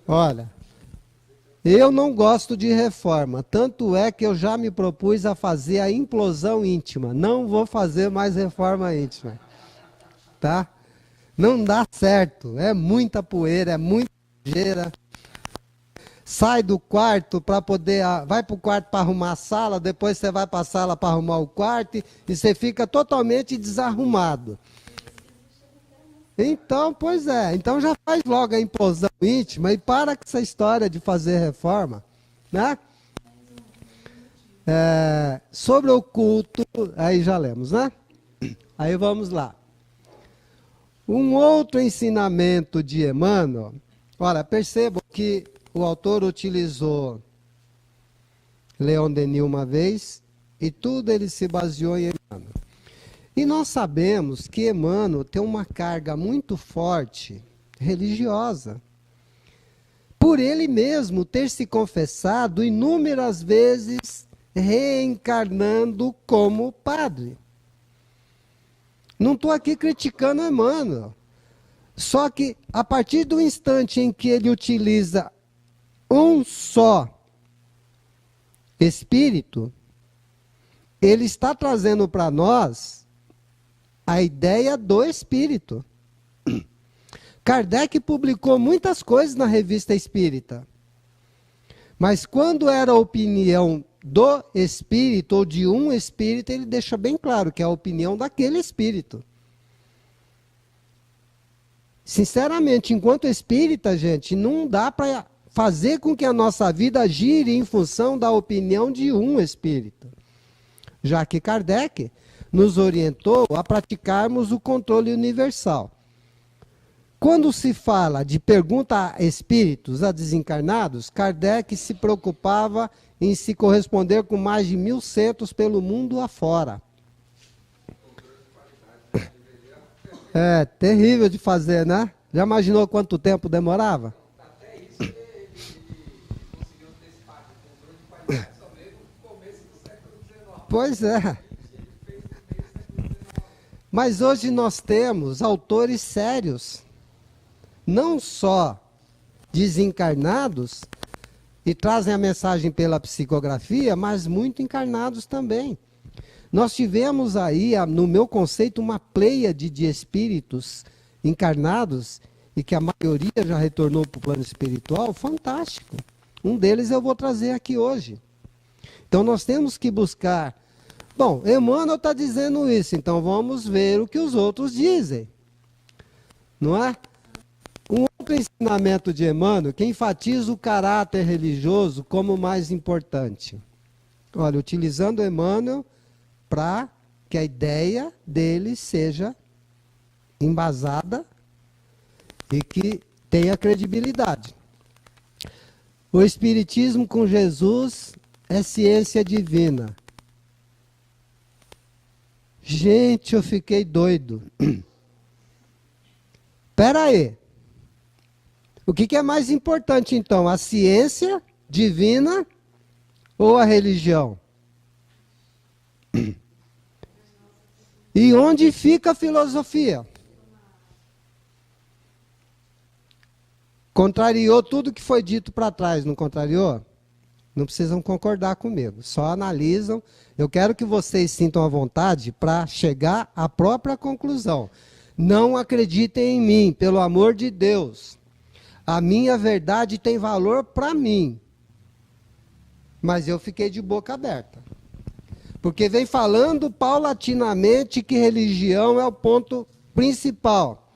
Olha, eu não gosto de reforma, tanto é que eu já me propus a fazer a implosão íntima. Não vou fazer mais reforma íntima, tá? Não dá certo, é muita poeira, é muita sujeira. Sai do quarto para poder... Vai para o quarto para arrumar a sala, depois você vai para a sala para arrumar o quarto e você fica totalmente desarrumado. Então, pois é. Então já faz logo a implosão íntima e para com essa história de fazer reforma, né? Sobre o culto, aí já lemos, né? Aí vamos lá. Um outro ensinamento de Emmanuel, olha, percebam que o autor utilizou Leon Denis uma vez e tudo ele se baseou em Emmanuel. E nós sabemos que Emmanuel tem uma carga muito forte religiosa. por ele mesmo ter se confessado inúmeras vezes, reencarnando como padre. Não estou aqui criticando Emmanuel. Só que, a partir do instante em que ele utiliza um só espírito, ele está trazendo para nós a ideia do espírito. Kardec publicou muitas coisas na Revista Espírita. Mas quando era a opinião do espírito ou de um espírito, ele deixa bem claro que é a opinião daquele espírito. Sinceramente, enquanto espírita, gente, não dá para fazer com que a nossa vida gire em função da opinião de um espírito. Já que Kardec nos orientou a praticarmos o controle universal. Quando se fala de pergunta a espíritos, a desencarnados, Kardec se preocupava em se corresponder com mais de 1.000 centros pelo mundo afora. É terrível de fazer, né? Já imaginou quanto tempo demorava? Até isso ele conseguiu antecipar o controle de qualidade também no começo do século XIX. Pois é. Mas hoje nós temos autores sérios, não só desencarnados, e trazem a mensagem pela psicografia, mas muito encarnados também. Nós tivemos aí, no meu conceito, uma pleiade de espíritos encarnados, e que a maioria já retornou para o plano espiritual, fantástico. Um deles eu vou trazer aqui hoje. Então nós temos que buscar... Bom, Emmanuel está dizendo isso, então vamos ver o que os outros dizem. Não é? Um outro ensinamento de Emmanuel que enfatiza o caráter religioso como o mais importante. Olha, utilizando Emmanuel para que a ideia dele seja embasada e que tenha credibilidade. O Espiritismo com Jesus é ciência divina. Gente, eu fiquei doido. Espera aí. O que é mais importante, então? A ciência divina ou a religião? E onde fica a filosofia? Contrariou tudo que foi dito para trás, não contrariou? Não precisam concordar comigo, só analisam. Eu quero que vocês sintam a vontade para chegar à própria conclusão. Não acreditem em mim, pelo amor de Deus. A minha verdade tem valor para mim. Mas eu fiquei de boca aberta. Porque vem falando paulatinamente que religião é o ponto principal.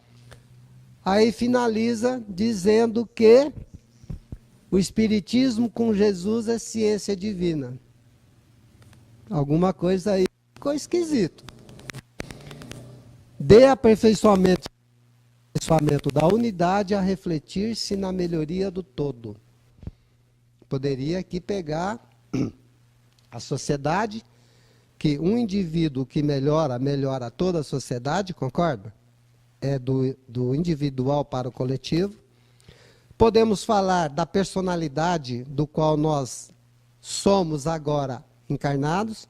Aí finaliza dizendo que o Espiritismo com Jesus é ciência divina. Alguma coisa aí ficou esquisito. Dê aperfeiçoamento da unidade a refletir-se na melhoria do todo. Poderia aqui pegar a sociedade, que um indivíduo que melhora, melhora toda a sociedade, concorda? É do individual para o coletivo. Podemos falar da personalidade do qual nós somos agora encarnados,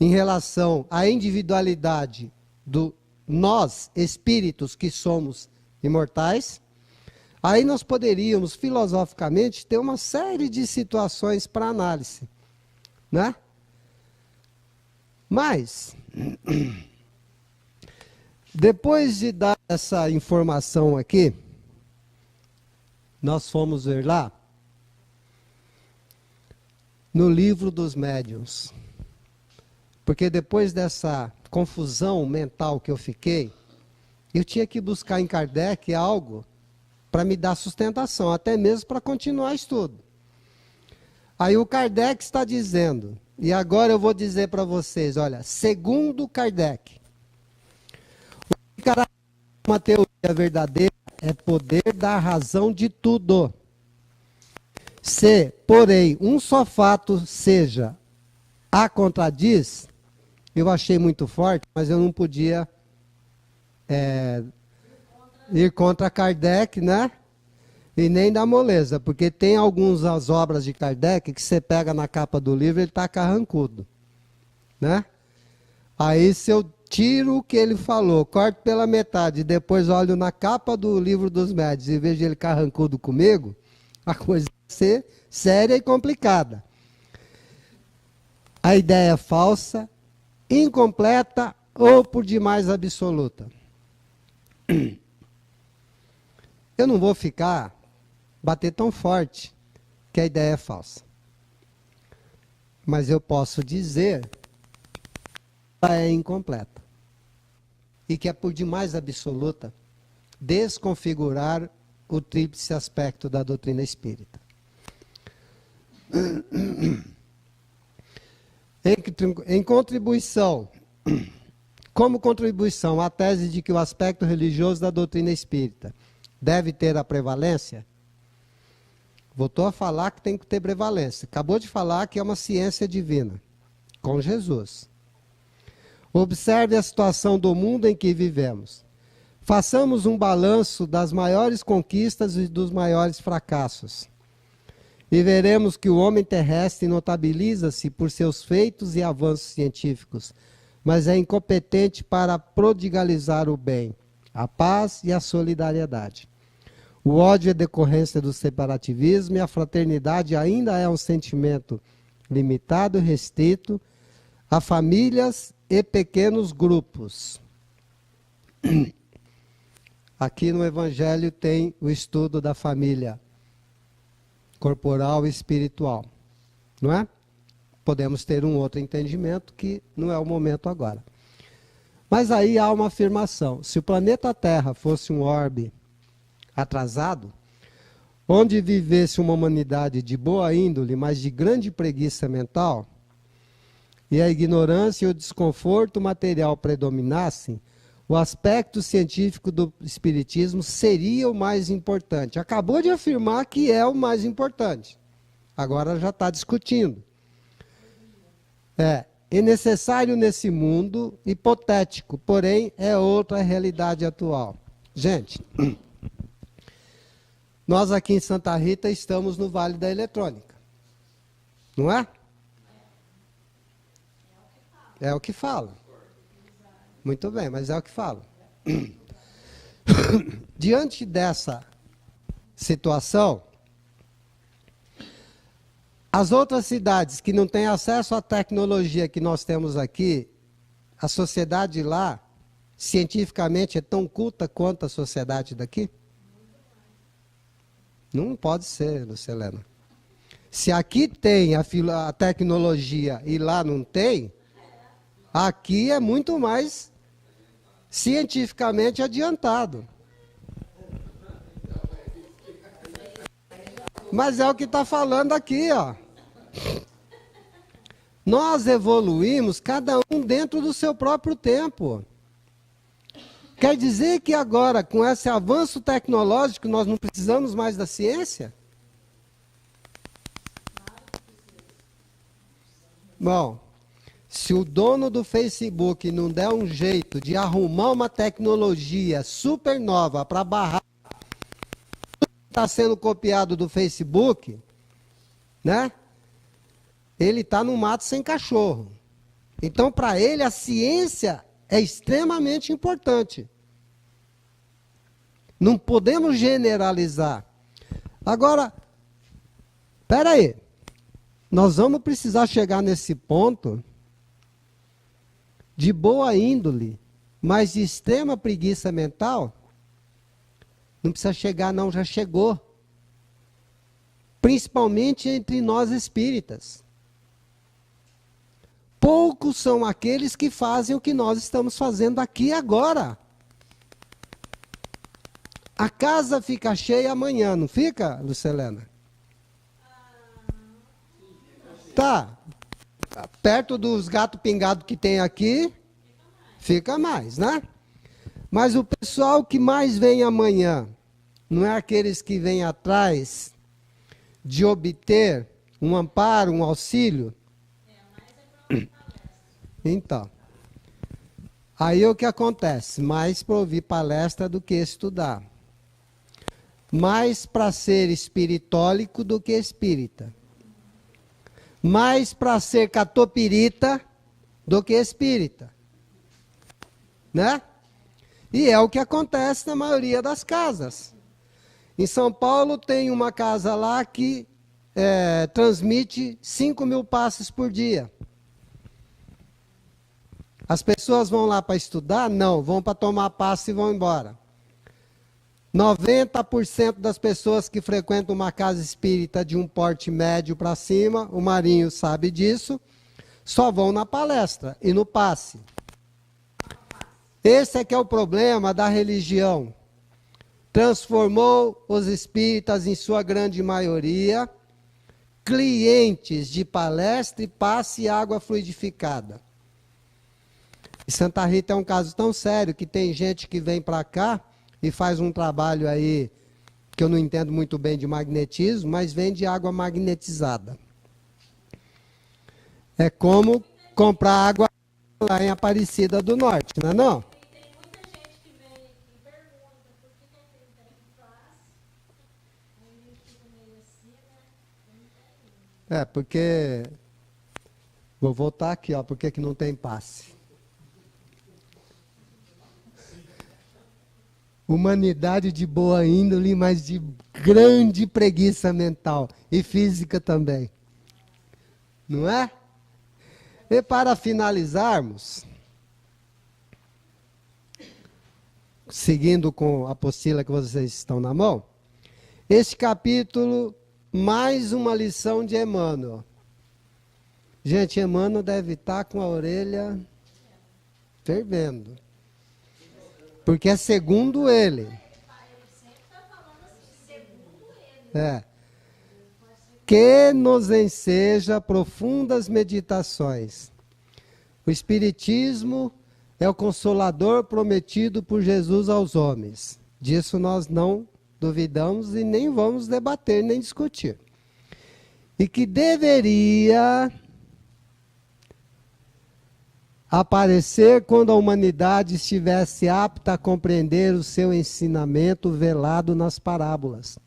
em relação à individualidade do nós, espíritos que somos imortais. Aí nós poderíamos, filosoficamente, ter uma série de situações para análise, né? Mas, depois de dar essa informação aqui, nós fomos ver lá, no Livro dos Médiuns. Porque depois dessa confusão mental que eu fiquei, eu tinha que buscar em Kardec algo para me dar sustentação, até mesmo para continuar estudo. Aí o Kardec está dizendo, e agora eu vou dizer para vocês, olha, segundo Kardec, o que caracteriza uma teoria verdadeira é poder dar razão de tudo. Se, porém, um só fato seja a contradiz, eu achei muito forte, mas eu não podia ir contra Kardec, né? E nem da moleza, porque tem algumas obras de Kardec que você pega na capa do livro, ele está carrancudo, né? Aí se eu tiro o que ele falou, corto pela metade, e depois olho na capa do livro dos médios e vejo ele carrancudo comigo, a coisa vai ser séria e complicada. A ideia é falsa, incompleta ou por demais absoluta. Eu não vou bater tão forte que a ideia é falsa. Mas eu posso dizer que ela é incompleta. E que é por demais absoluta desconfigurar o tríplice aspecto da doutrina espírita. Em contribuição, como contribuição à tese de que o aspecto religioso da doutrina espírita deve ter a prevalência, voltou a falar que tem que ter prevalência. Acabou de falar que é uma ciência divina, com Jesus. Observe a situação do mundo em que vivemos. Façamos um balanço das maiores conquistas e dos maiores fracassos. E veremos que o homem terrestre notabiliza-se por seus feitos e avanços científicos, mas é incompetente para prodigalizar o bem, a paz e a solidariedade. O ódio é decorrência do separativismo e a fraternidade ainda é um sentimento limitado e restrito a famílias e pequenos grupos. Aqui no Evangelho tem o estudo da família corporal e espiritual, não é? Podemos ter um outro entendimento que não é o momento agora. Mas aí há uma afirmação: se o planeta Terra fosse um orbe atrasado, onde vivesse uma humanidade de boa índole, mas de grande preguiça mental, e a ignorância e o desconforto material predominassem, o aspecto científico do espiritismo seria o mais importante. Acabou de afirmar que é o mais importante. Agora já está discutindo. É necessário nesse mundo, hipotético, porém é outra realidade atual. Gente, nós aqui em Santa Rita estamos no Vale da Eletrônica. Não é? É o que fala. Muito bem, mas é o que fala. Diante dessa situação, as outras cidades que não têm acesso à tecnologia que nós temos aqui, a sociedade lá, cientificamente, é tão culta quanto a sociedade daqui? Não pode ser, Lucelena. Se aqui tem a tecnologia e lá não tem, aqui é muito mais cientificamente adiantado. Mas é o que está falando aqui, ó. Nós evoluímos, cada um dentro do seu próprio tempo. Quer dizer que agora, com esse avanço tecnológico, nós não precisamos mais da ciência? Bom, se o dono do Facebook não der um jeito de arrumar uma tecnologia super nova para barrar tudo que está sendo copiado do Facebook, né? Ele está no mato sem cachorro. Então, para ele, a ciência é extremamente importante. Não podemos generalizar. Agora, espera aí. Nós vamos precisar chegar nesse ponto de boa índole, mas de extrema preguiça mental? Não precisa chegar não, já chegou. Principalmente entre nós espíritas. Poucos são aqueles que fazem o que nós estamos fazendo aqui agora. A casa fica cheia amanhã, não fica, Lucelena? Tá. Perto dos gatos pingados que tem aqui, fica mais, né? Mas o pessoal que mais vem amanhã, não é aqueles que vêm atrás de obter um amparo, um auxílio? Então, aí o que acontece? Mais para ouvir palestra do que estudar. mais para ser espiritólico do que espírita. Mais para ser catopirita do que espírita. Né? E é o que acontece na maioria das casas. Em São Paulo tem uma casa lá que transmite 5.000 passes por dia. As pessoas vão lá para estudar? Não, vão para tomar passe e vão embora. 90% das pessoas que frequentam uma casa espírita de um porte médio para cima, o Marinho sabe disso, só vão na palestra e no passe. Esse é que é o problema da religião. Transformou os espíritas, em sua grande maioria, clientes de palestra e passe e água fluidificada. E Santa Rita é um caso tão sério que tem gente que vem para cá e faz um trabalho aí, que eu não entendo muito bem de magnetismo, mas vende água magnetizada. É como comprar água lá em Aparecida do Norte, não é não? Tem muita gente que vem e pergunta por que aquele tempo faz, aí a gente fica meio assim, né? Porque... Vou voltar aqui, ó, por que não tem passe? Humanidade de boa índole, mas de grande preguiça mental. E física também. Não é? E para finalizarmos, seguindo com a apostila que vocês estão na mão, este capítulo, mais uma lição de Emmanuel. Gente, Emmanuel deve estar com a orelha fervendo. Porque é segundo ele. Que nos enseja profundas meditações. O Espiritismo é o consolador prometido por Jesus aos homens. Disso nós não duvidamos e nem vamos debater nem discutir. E que deveria aparecer quando a humanidade estivesse apta a compreender o seu ensinamento velado nas parábolas.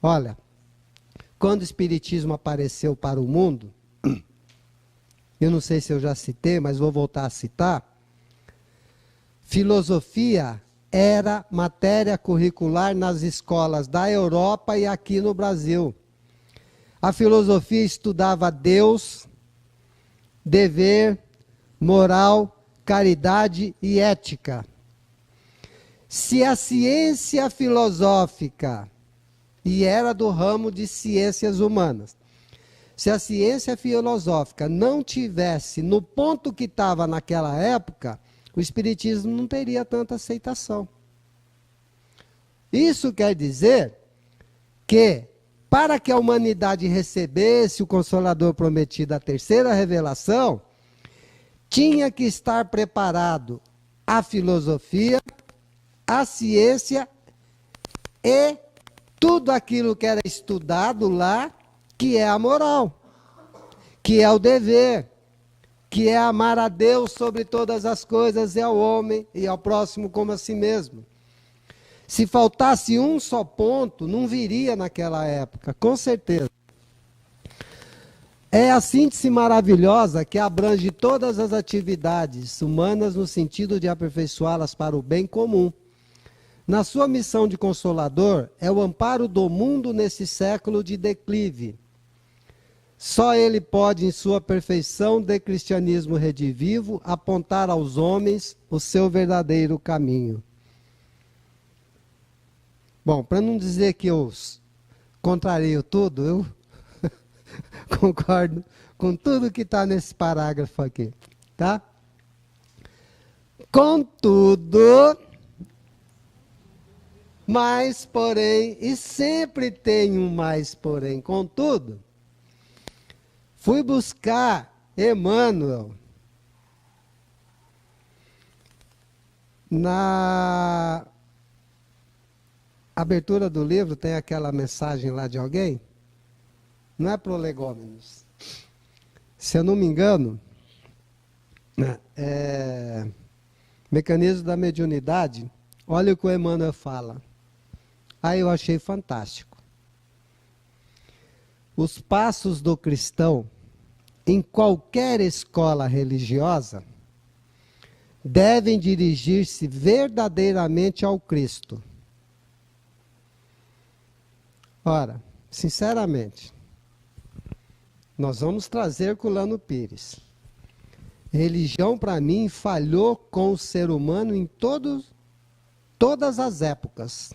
Olha, quando o Espiritismo apareceu para o mundo, eu não sei se eu já citei, mas vou voltar a citar, filosofia era matéria curricular nas escolas da Europa e aqui no Brasil. A filosofia estudava Deus, dever, moral, caridade e ética. Se a ciência filosófica, e era do ramo de ciências humanas, se a ciência filosófica não tivesse no ponto que estava naquela época, o Espiritismo não teria tanta aceitação. Isso quer dizer que, para que a humanidade recebesse o Consolador prometido, a terceira revelação, tinha que estar preparado a filosofia, a ciência e tudo aquilo que era estudado lá, que é a moral, que é o dever, que é amar a Deus sobre todas as coisas e ao homem e ao próximo como a si mesmo. Se faltasse um só ponto, não viria naquela época, com certeza. É a síntese maravilhosa que abrange todas as atividades humanas no sentido de aperfeiçoá-las para o bem comum. Na sua missão de consolador, é o amparo do mundo nesse século de declive. Só ele pode, em sua perfeição de cristianismo redivivo, apontar aos homens o seu verdadeiro caminho. Bom, para não dizer que eu contrario tudo, eu concordo com tudo que está nesse parágrafo aqui, tá? Contudo, mas porém, e sempre tem um mais porém, contudo, fui buscar Emmanuel na abertura do livro, tem aquela mensagem lá de alguém. Não é prolegômenos. Se eu não me engano, mecanismo da mediunidade, olha o que o Emmanuel fala. Aí eu achei fantástico. Os passos do cristão, em qualquer escola religiosa, devem dirigir-se verdadeiramente ao Cristo. Ora, sinceramente, nós vamos trazer com o Lano Pires. Religião, para mim, falhou com o ser humano em todas as épocas.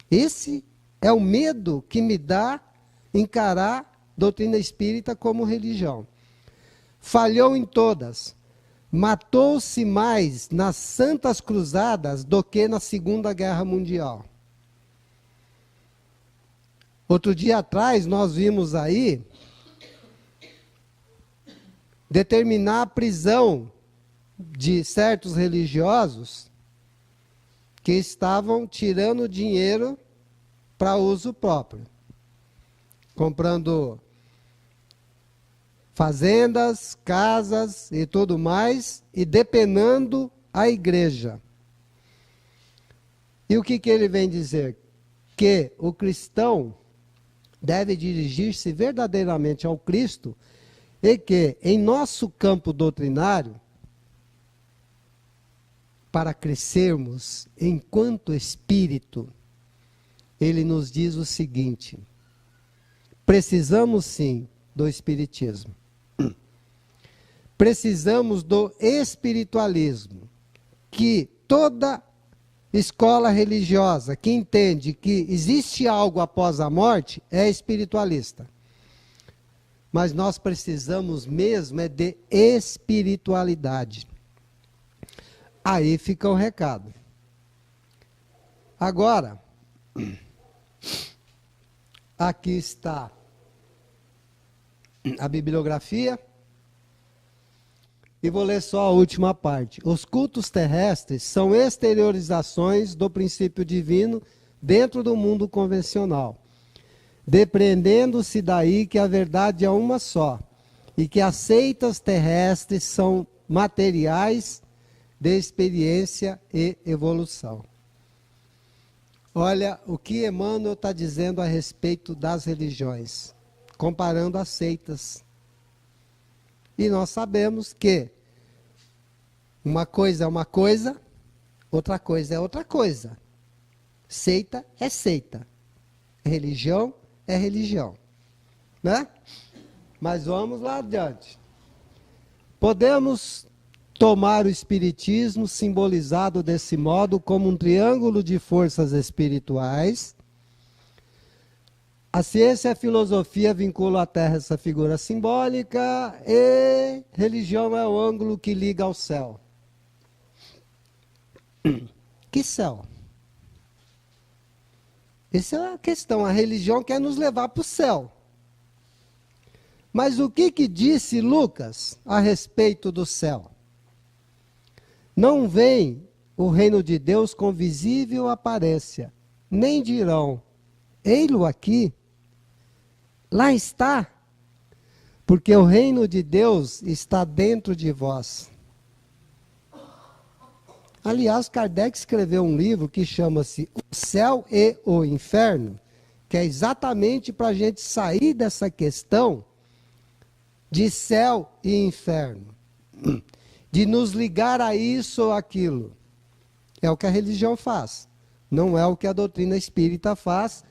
Esse é o medo que me dá encarar doutrina espírita como religião. Falhou em todas. Matou-se mais nas Santas Cruzadas do que na Segunda Guerra Mundial. Outro dia atrás, nós vimos aí determinar a prisão de certos religiosos que estavam tirando dinheiro para uso próprio, comprando fazendas, casas e tudo mais, e depenando a igreja. E o que ele vem dizer? Que o cristão deve dirigir-se verdadeiramente ao Cristo, e que, em nosso campo doutrinário, para crescermos enquanto espírito, ele nos diz o seguinte: precisamos sim do espiritismo. Precisamos do espiritualismo, que toda escola religiosa que entende que existe algo após a morte é espiritualista. Mas nós precisamos mesmo é de espiritualidade. Aí fica o recado. Agora, aqui está a bibliografia. E vou ler só a última parte. Os cultos terrestres são exteriorizações do princípio divino dentro do mundo convencional, depreendendo-se daí que a verdade é uma só, e que as seitas terrestres são materiais de experiência e evolução. Olha o que Emmanuel está dizendo a respeito das religiões, comparando as seitas. E nós sabemos que uma coisa é uma coisa, outra coisa é outra coisa. Seita é seita. Religião é religião. Né? Mas vamos lá adiante. Podemos tomar o espiritismo simbolizado desse modo como um triângulo de forças espirituais. A ciência e a filosofia vinculam à Terra essa figura simbólica, e religião é o ângulo que liga ao céu. Que céu? Essa é a questão. A religião quer nos levar para o céu. Mas o que disse Lucas a respeito do céu? Não vem o reino de Deus com visível aparência, nem dirão, ei-lo aqui. Lá está, porque o reino de Deus está dentro de vós. Aliás, Kardec escreveu um livro que chama-se O Céu e o Inferno, que é exatamente para a gente sair dessa questão de céu e inferno, de nos ligar a isso ou aquilo. É o que a religião faz, não é o que a doutrina espírita faz,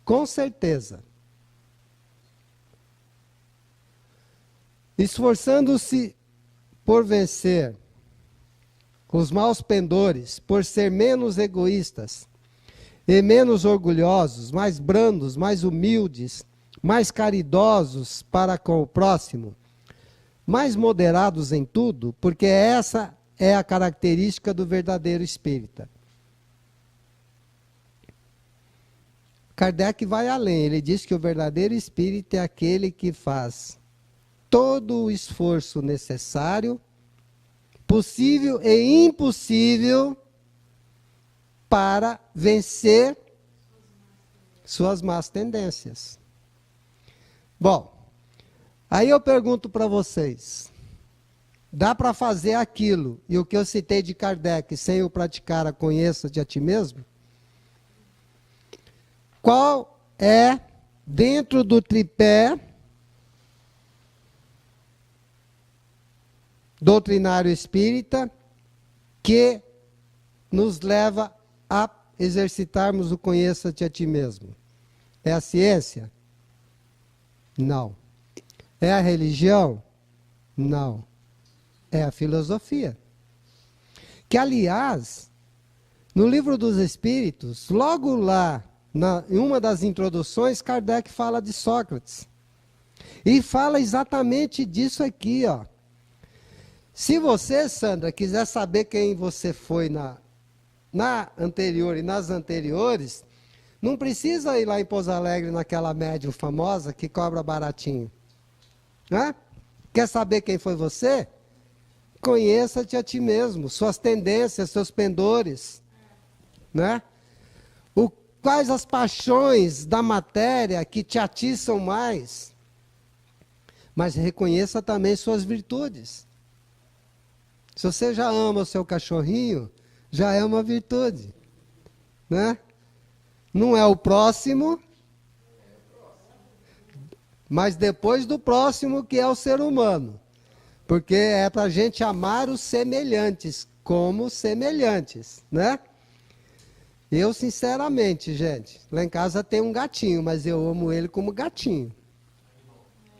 com certeza. Esforçando-se por vencer os maus pendores, por ser menos egoístas e menos orgulhosos, mais brandos, mais humildes, mais caridosos para com o próximo, mais moderados em tudo, porque essa é a característica do verdadeiro espírita. Kardec vai além, ele diz que o verdadeiro espírita é aquele que faz todo o esforço necessário, possível e impossível, para vencer suas más tendências. Bom, aí eu pergunto para vocês, dá para fazer aquilo, e o que eu citei de Kardec, sem o praticar a conheça-te a ti mesmo? qual é dentro do tripé doutrinário espírita que nos leva a exercitarmos o conheça-te a ti mesmo. É a ciência? Não. É a religião? Não. É a filosofia. Que, aliás, no Livro dos Espíritos, logo lá, em uma das introduções, Kardec fala de Sócrates. E fala exatamente disso aqui, ó. Se você, Sandra, quiser saber quem você foi na anterior e nas anteriores, não precisa ir lá em Pouso Alegre naquela médium famosa que cobra baratinho. Né? Quer saber quem foi você? Conheça-te a ti mesmo, suas tendências, seus pendores. Né? Quais as paixões da matéria que te atiçam mais. Mas reconheça também suas virtudes. Se você já ama o seu cachorrinho, já é uma virtude. Né? Não é o próximo, mas depois do próximo que é o ser humano. Porque é para a gente amar os semelhantes, como semelhantes, né? Eu, sinceramente, gente, lá em casa tem um gatinho, mas eu amo ele como gatinho.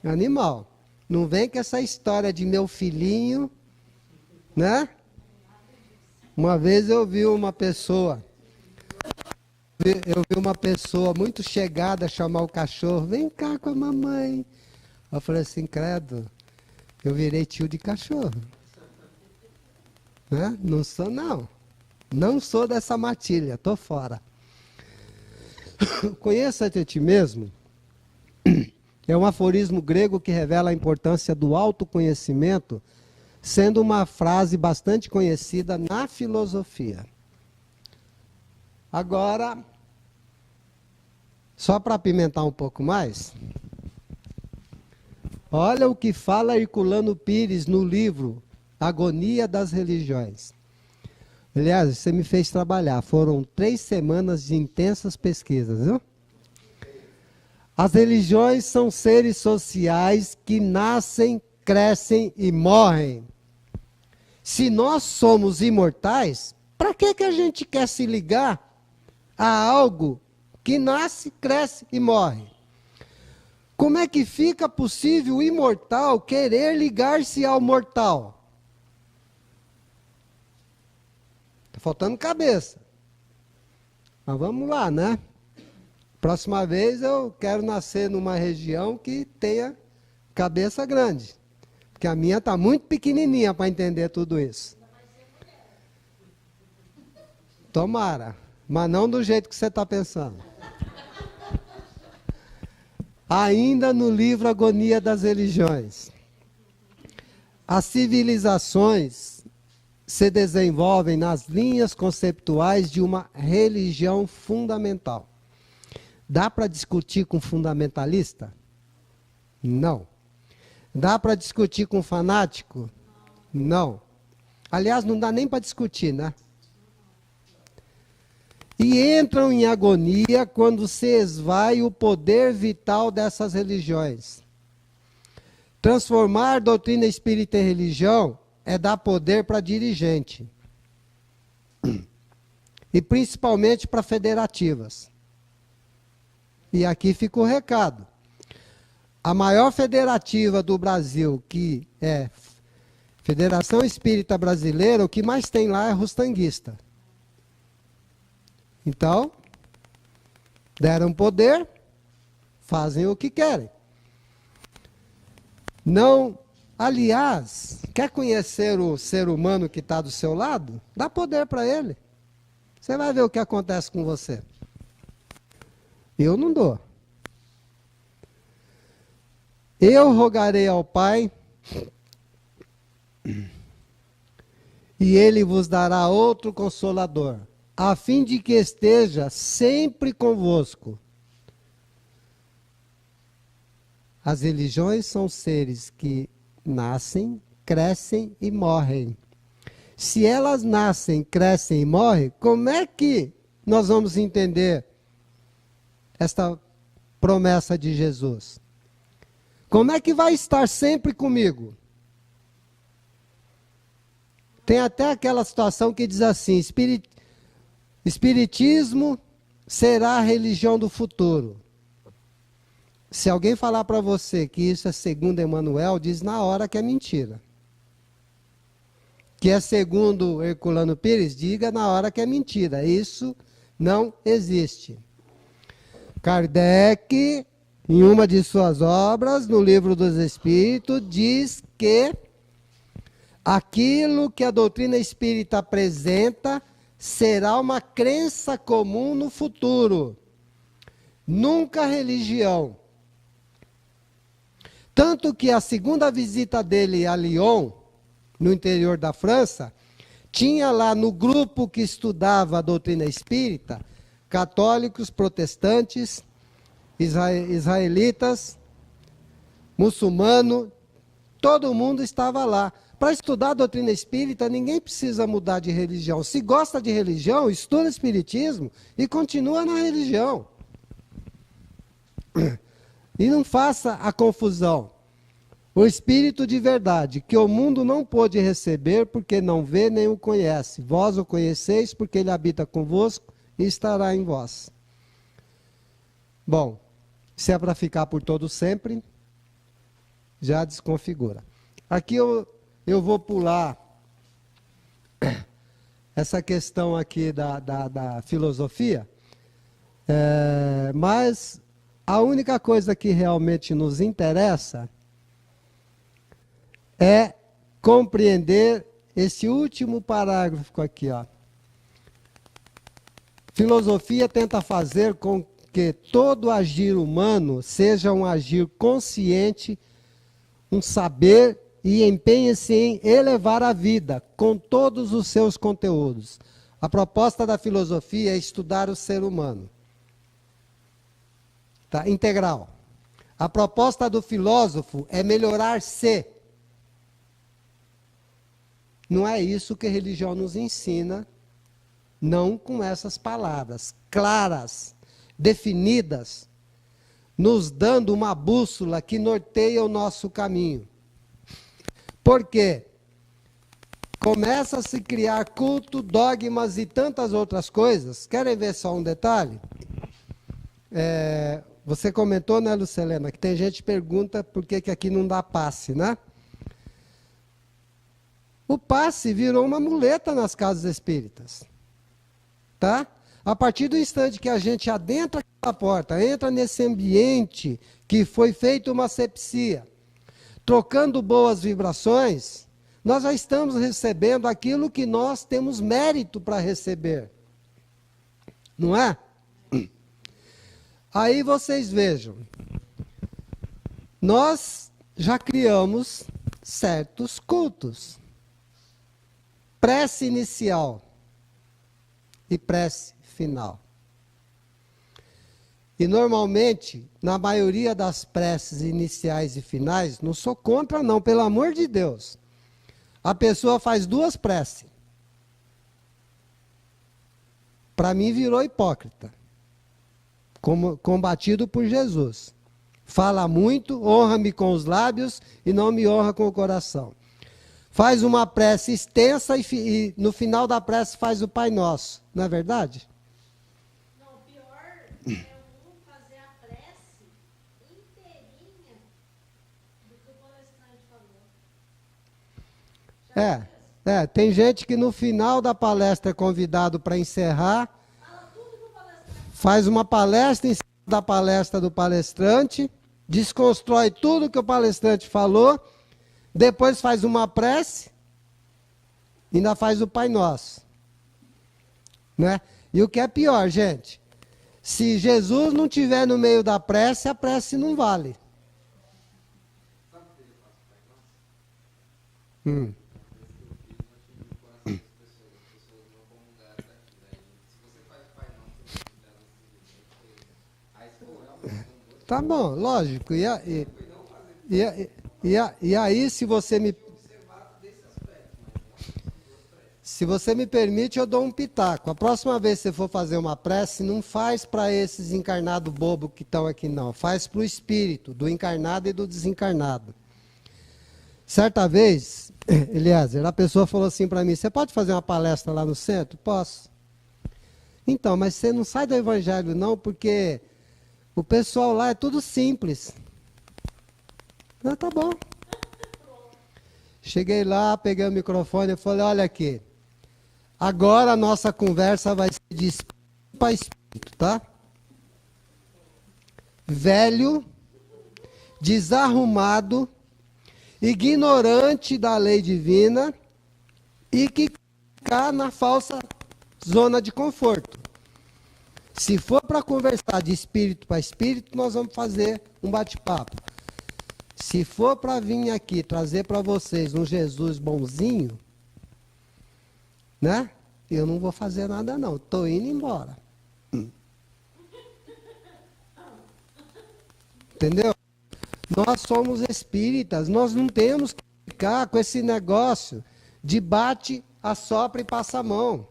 Animal. Não vem com essa história de meu filhinho, né? Uma vez eu vi uma pessoa muito chegada chamar o cachorro, vem cá com a mamãe. Eu falei assim, credo, eu virei tio de cachorro. Né? Não sou, não. Não sou dessa matilha, estou fora. Conheça-te a ti mesmo é um aforismo grego que revela a importância do autoconhecimento, sendo uma frase bastante conhecida na filosofia. Agora, só para apimentar um pouco mais, olha o que fala Herculano Pires no livro Agonia das Religiões. Aliás, você me fez trabalhar, foram 3 semanas de intensas pesquisas, viu? As religiões são seres sociais que nascem, crescem e morrem. Se nós somos imortais, para que a gente quer se ligar a algo que nasce, cresce e morre? Como é que fica possível o imortal querer ligar-se ao mortal? Está faltando cabeça. Mas vamos lá, né? Próxima vez eu quero nascer numa região que tenha cabeça grande. Porque a minha está muito pequenininha para entender tudo isso. Tomara. Mas não do jeito que você está pensando. Ainda no livro Agonia das Religiões. As civilizações se desenvolvem nas linhas conceptuais de uma religião fundamental. Dá para discutir com fundamentalista? Não. Dá para discutir com fanático? Não. Aliás, não dá nem para discutir, né? E entram em agonia quando se esvai o poder vital dessas religiões. Transformar doutrina espírita em religião é dar poder para dirigente. E principalmente para federativas. E aqui fica o recado. A maior federativa do Brasil, que é Federação Espírita Brasileira, o que mais tem lá é rostanguista. Então, deram poder, fazem o que querem. Não, aliás, quer conhecer o ser humano que está do seu lado? Dá poder para ele. Você vai ver o que acontece com você. Eu não dou. Eu rogarei ao Pai, e Ele vos dará outro Consolador, a fim de que esteja sempre convosco. As religiões são seres que nascem, crescem e morrem. Se elas nascem, crescem e morrem, como é que nós vamos entender esta promessa de Jesus? Como é que vai estar sempre comigo? Tem até aquela situação que diz assim, Espiritismo será a religião do futuro. Se alguém falar para você que isso é segundo Emmanuel, diz na hora que é mentira. Que é segundo Herculano Pires, diga na hora que é mentira. Isso não existe. Kardec, em uma de suas obras, no Livro dos Espíritos, diz que aquilo que a doutrina espírita apresenta será uma crença comum no futuro. Nunca religião. Tanto que a segunda visita dele a Lyon, no interior da França, tinha lá no grupo que estudava a doutrina espírita, católicos, protestantes, israelitas, muçulmanos, todo mundo estava lá. Para estudar a doutrina espírita, ninguém precisa mudar de religião. Se gosta de religião, estuda espiritismo e continua na religião. E não faça a confusão. O Espírito de verdade, que o mundo não pôde receber, porque não vê nem o conhece. Vós o conheceis, porque ele habita convosco e estará em vós. Bom, se é para ficar por todo sempre, já desconfigura. Aqui eu vou pular essa questão aqui da filosofia, mas a única coisa que realmente nos interessa é compreender esse último parágrafo aqui, ó. Filosofia tenta fazer com que todo agir humano seja um agir consciente, um saber e empenhe-se em elevar a vida com todos os seus conteúdos. A proposta da filosofia é estudar o ser humano. Tá? Integral. A proposta do filósofo é melhorar-se. Não é isso que a religião nos ensina, não com essas palavras claras, definidas, nos dando uma bússola que norteia o nosso caminho. Por quê? Começa a se criar culto, dogmas e tantas outras coisas. Querem ver só um detalhe? Você comentou, né, Lucelena, que tem gente que pergunta por que aqui não dá passe, né? O passe virou uma muleta nas casas espíritas. Tá? A partir do instante que a gente adentra a porta, entra nesse ambiente que foi feito uma asepsia, trocando boas vibrações, nós já estamos recebendo aquilo que nós temos mérito para receber. Não é? Aí vocês vejam, nós já criamos certos cultos. Prece inicial e prece final. E normalmente, na maioria das preces iniciais e finais, não sou contra não, pelo amor de Deus. A pessoa faz duas preces. Para mim virou hipócrita. Combatido por Jesus. Fala muito, honra-me com os lábios e não me honra com o coração. Faz uma prece extensa e no final da prece faz o Pai Nosso. Não é verdade? Não, o pior é um fazer a prece inteirinha do que o palestrante falou. Tem gente que no final da palestra é convidado para encerrar, Fala tudo que o palestrante faz uma palestra em cima da palestra do palestrante, desconstrói tudo que o palestrante falou, depois faz uma prece, ainda faz o Pai Nosso. Né? E o que é pior, gente, se Jesus não estiver no meio da prece, a prece não vale. Tá bom, lógico. E aí, se você me... se você me permite, eu dou um pitaco. A próxima vez que você for fazer uma prece, não faz para esses encarnados bobos que estão aqui, não. Faz para o espírito, do encarnado e do desencarnado. Certa vez, Eliezer, a pessoa falou assim para mim, você pode fazer uma palestra lá no centro? Posso. Então, mas você não sai do evangelho não, porque o pessoal lá é tudo simples. Ah, tá bom. Cheguei lá, peguei o microfone e falei, olha aqui, agora a nossa conversa vai ser de espírito para espírito, tá? Velho, desarrumado, ignorante da lei divina e que fica na falsa zona de conforto. Se for para conversar de espírito para espírito, nós vamos fazer um bate-papo. Se for para vir aqui trazer para vocês um Jesus bonzinho, né? Eu não vou fazer nada não, estou indo embora. Entendeu? Nós somos espíritas, nós não temos que ficar com esse negócio de bate, assopra e passa a mão.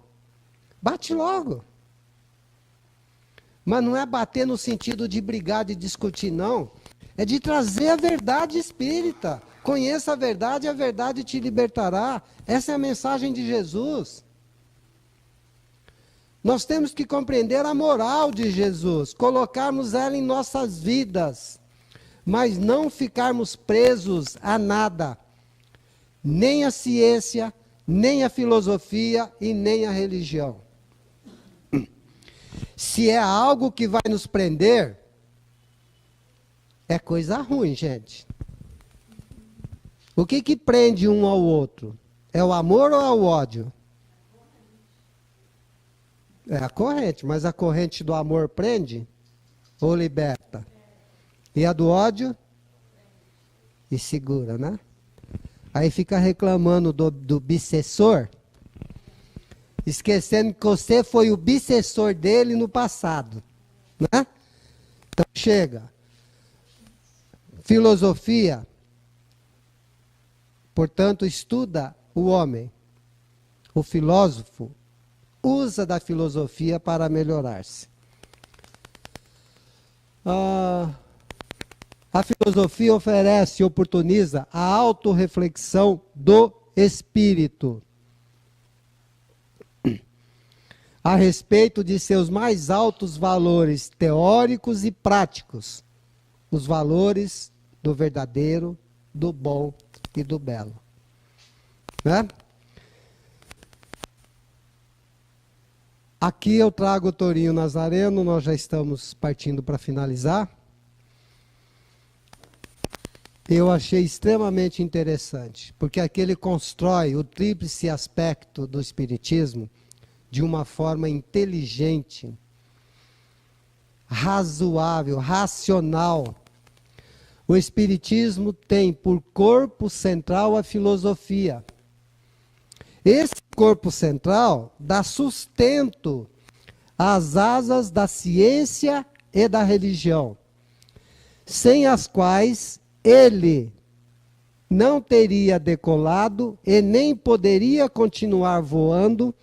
Bate logo. Mas não é bater no sentido de brigar, de discutir, não. É de trazer a verdade espírita. Conheça a verdade te libertará. Essa é a mensagem de Jesus. Nós temos que compreender a moral de Jesus, colocarmos ela em nossas vidas, mas não ficarmos presos a nada, nem a ciência, nem a filosofia e nem a religião. Se é algo que vai nos prender, é coisa ruim, gente. O que prende um ao outro? É o amor ou é o ódio? É a corrente, mas a corrente do amor prende ou liberta? E a do ódio? E segura, né? Aí fica reclamando do obsessor, esquecendo que você foi o obsessor dele no passado, né? Então chega. Filosofia, portanto, estuda o homem. O filósofo usa da filosofia para melhorar-se. A filosofia oferece e oportuniza a autorreflexão do espírito a respeito de seus mais altos valores teóricos e práticos, os valores do verdadeiro, do bom e do belo. Né? Aqui eu trago o Torinho Nazareno, nós já estamos partindo para finalizar. Eu achei extremamente interessante, porque aqui ele constrói o tríplice aspecto do Espiritismo de uma forma inteligente, razoável, racional. O Espiritismo tem por corpo central a filosofia. Esse corpo central dá sustento às asas da ciência e da religião, sem as quais ele não teria decolado e nem poderia continuar voando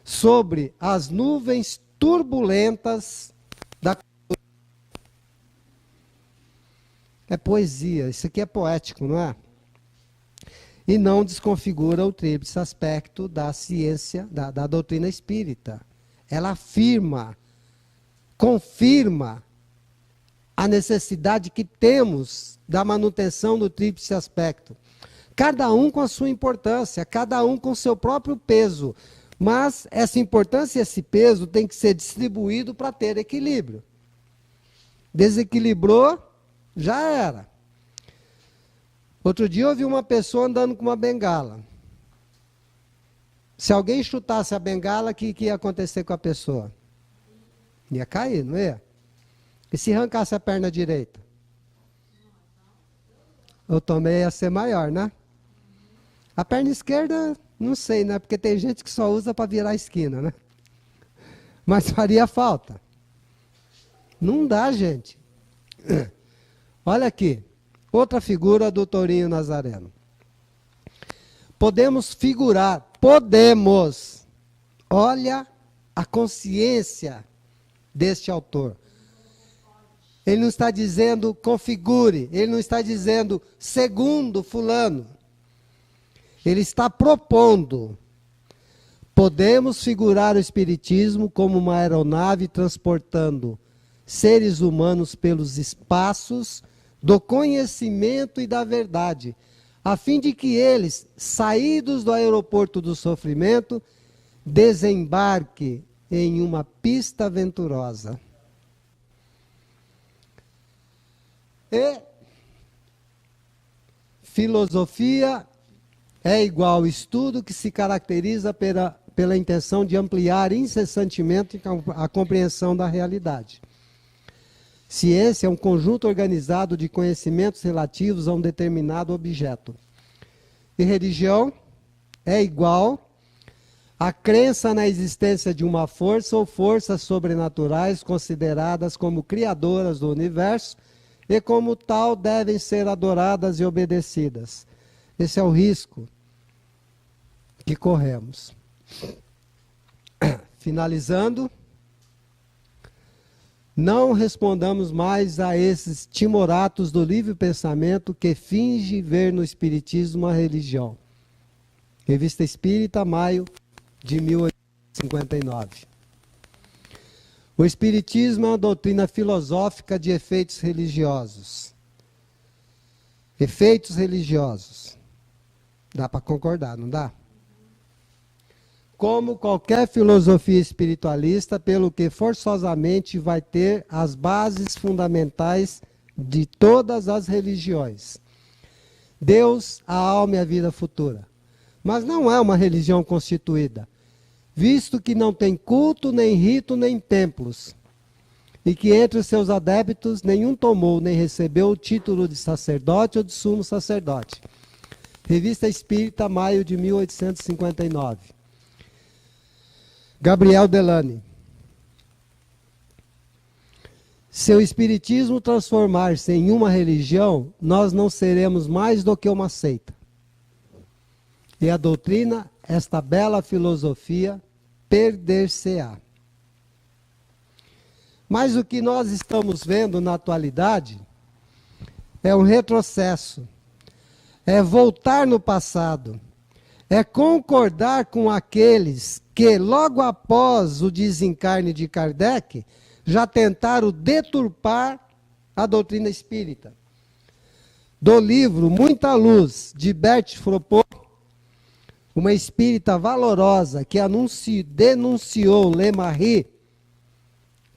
sobre as nuvens turbulentas da... É poesia, isso aqui é poético, não é? E não desconfigura o tríplice aspecto da ciência, da doutrina espírita. Ela afirma, confirma a necessidade que temos da manutenção do tríplice aspecto. Cada um com a sua importância, cada um com o seu próprio peso. Mas essa importância e esse peso tem que ser distribuído para ter equilíbrio. Desequilibrou, já era. Outro dia eu vi uma pessoa andando com uma bengala. Se alguém chutasse a bengala, o que ia acontecer com a pessoa? Ia cair, não ia? E se arrancasse a perna direita? Eu tomei ia ser maior, né? A perna esquerda, não sei, né? Porque tem gente que só usa para virar a esquina, né? Mas faria falta. Não dá, gente. Olha aqui. Outra figura do Torinho Nazareno. Podemos figurar podemos. Olha a consciência deste autor. Ele não está dizendo configure, ele não está dizendo segundo fulano. Ele está propondo. Podemos figurar o Espiritismo como uma aeronave transportando seres humanos pelos espaços do conhecimento e da verdade, a fim de que eles, saídos do aeroporto do sofrimento, desembarquem em uma pista aventurosa. E filosofia é igual estudo que se caracteriza pela intenção de ampliar incessantemente a compreensão da realidade. Ciência é um conjunto organizado de conhecimentos relativos a um determinado objeto. E religião é igual a crença na existência de uma força ou forças sobrenaturais consideradas como criadoras do universo e como tal devem ser adoradas e obedecidas. Esse é o risco que corremos. Finalizando, não respondamos mais a esses timoratos do livre pensamento que finge ver no Espiritismo uma religião. Revista Espírita, maio de 1859. O Espiritismo é uma doutrina filosófica de efeitos religiosos. Efeitos religiosos. Dá para concordar, não dá? Como qualquer filosofia espiritualista, pelo que forçosamente vai ter as bases fundamentais de todas as religiões. Deus, a alma e a vida futura. Mas não é uma religião constituída, visto que não tem culto, nem rito, nem templos, e que entre os seus adeptos nenhum tomou nem recebeu o título de sacerdote ou de sumo sacerdote. Revista Espírita, maio de 1859. Gabriel Delany. Se o Espiritismo transformar-se em uma religião, nós não seremos mais do que uma seita. E a doutrina, esta bela filosofia, perder-se-á. Mas o que nós estamos vendo na atualidade é um retrocesso, é voltar no passado, é concordar com aqueles que, logo após o desencarne de Kardec, já tentaram deturpar a doutrina espírita. Do livro Muita Luz, de Bert Fropo, uma espírita valorosa que denunciou Lemarie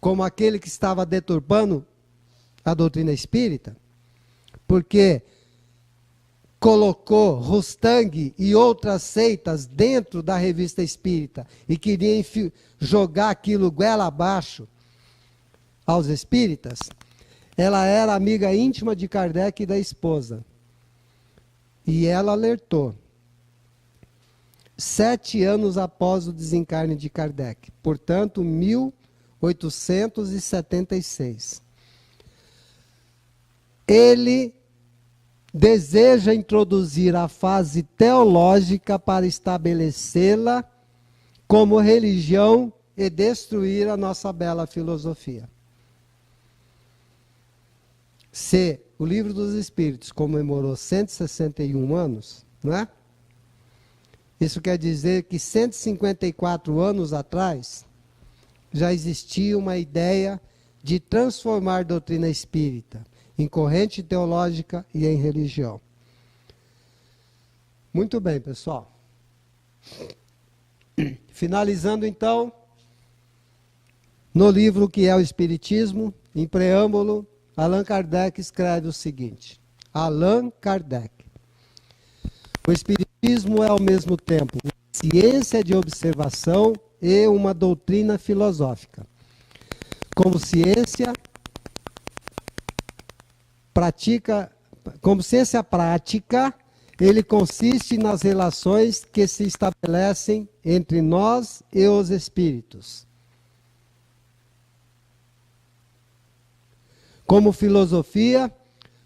como aquele que estava deturpando a doutrina espírita, porque colocou Rustang e outras seitas dentro da revista espírita e queria jogar aquilo goela abaixo aos espíritas. Ela era amiga íntima de Kardec e da esposa. E ela alertou. 7 anos após o desencarne de Kardec. Portanto, 1876. Ele deseja introduzir a fase teológica para estabelecê-la como religião e destruir a nossa bela filosofia. Se o Livro dos Espíritos comemorou 161 anos, não é? Isso quer dizer que 154 anos atrás já existia uma ideia de transformar a doutrina espírita em corrente teológica e em religião. Muito bem, pessoal. Finalizando, então, no livro que é o Espiritismo, em preâmbulo, Allan Kardec escreve o seguinte. Allan Kardec. O Espiritismo é, ao mesmo tempo, uma ciência de observação e uma doutrina filosófica. Como ciência prática, ele consiste nas relações que se estabelecem entre nós e os espíritos. Como filosofia,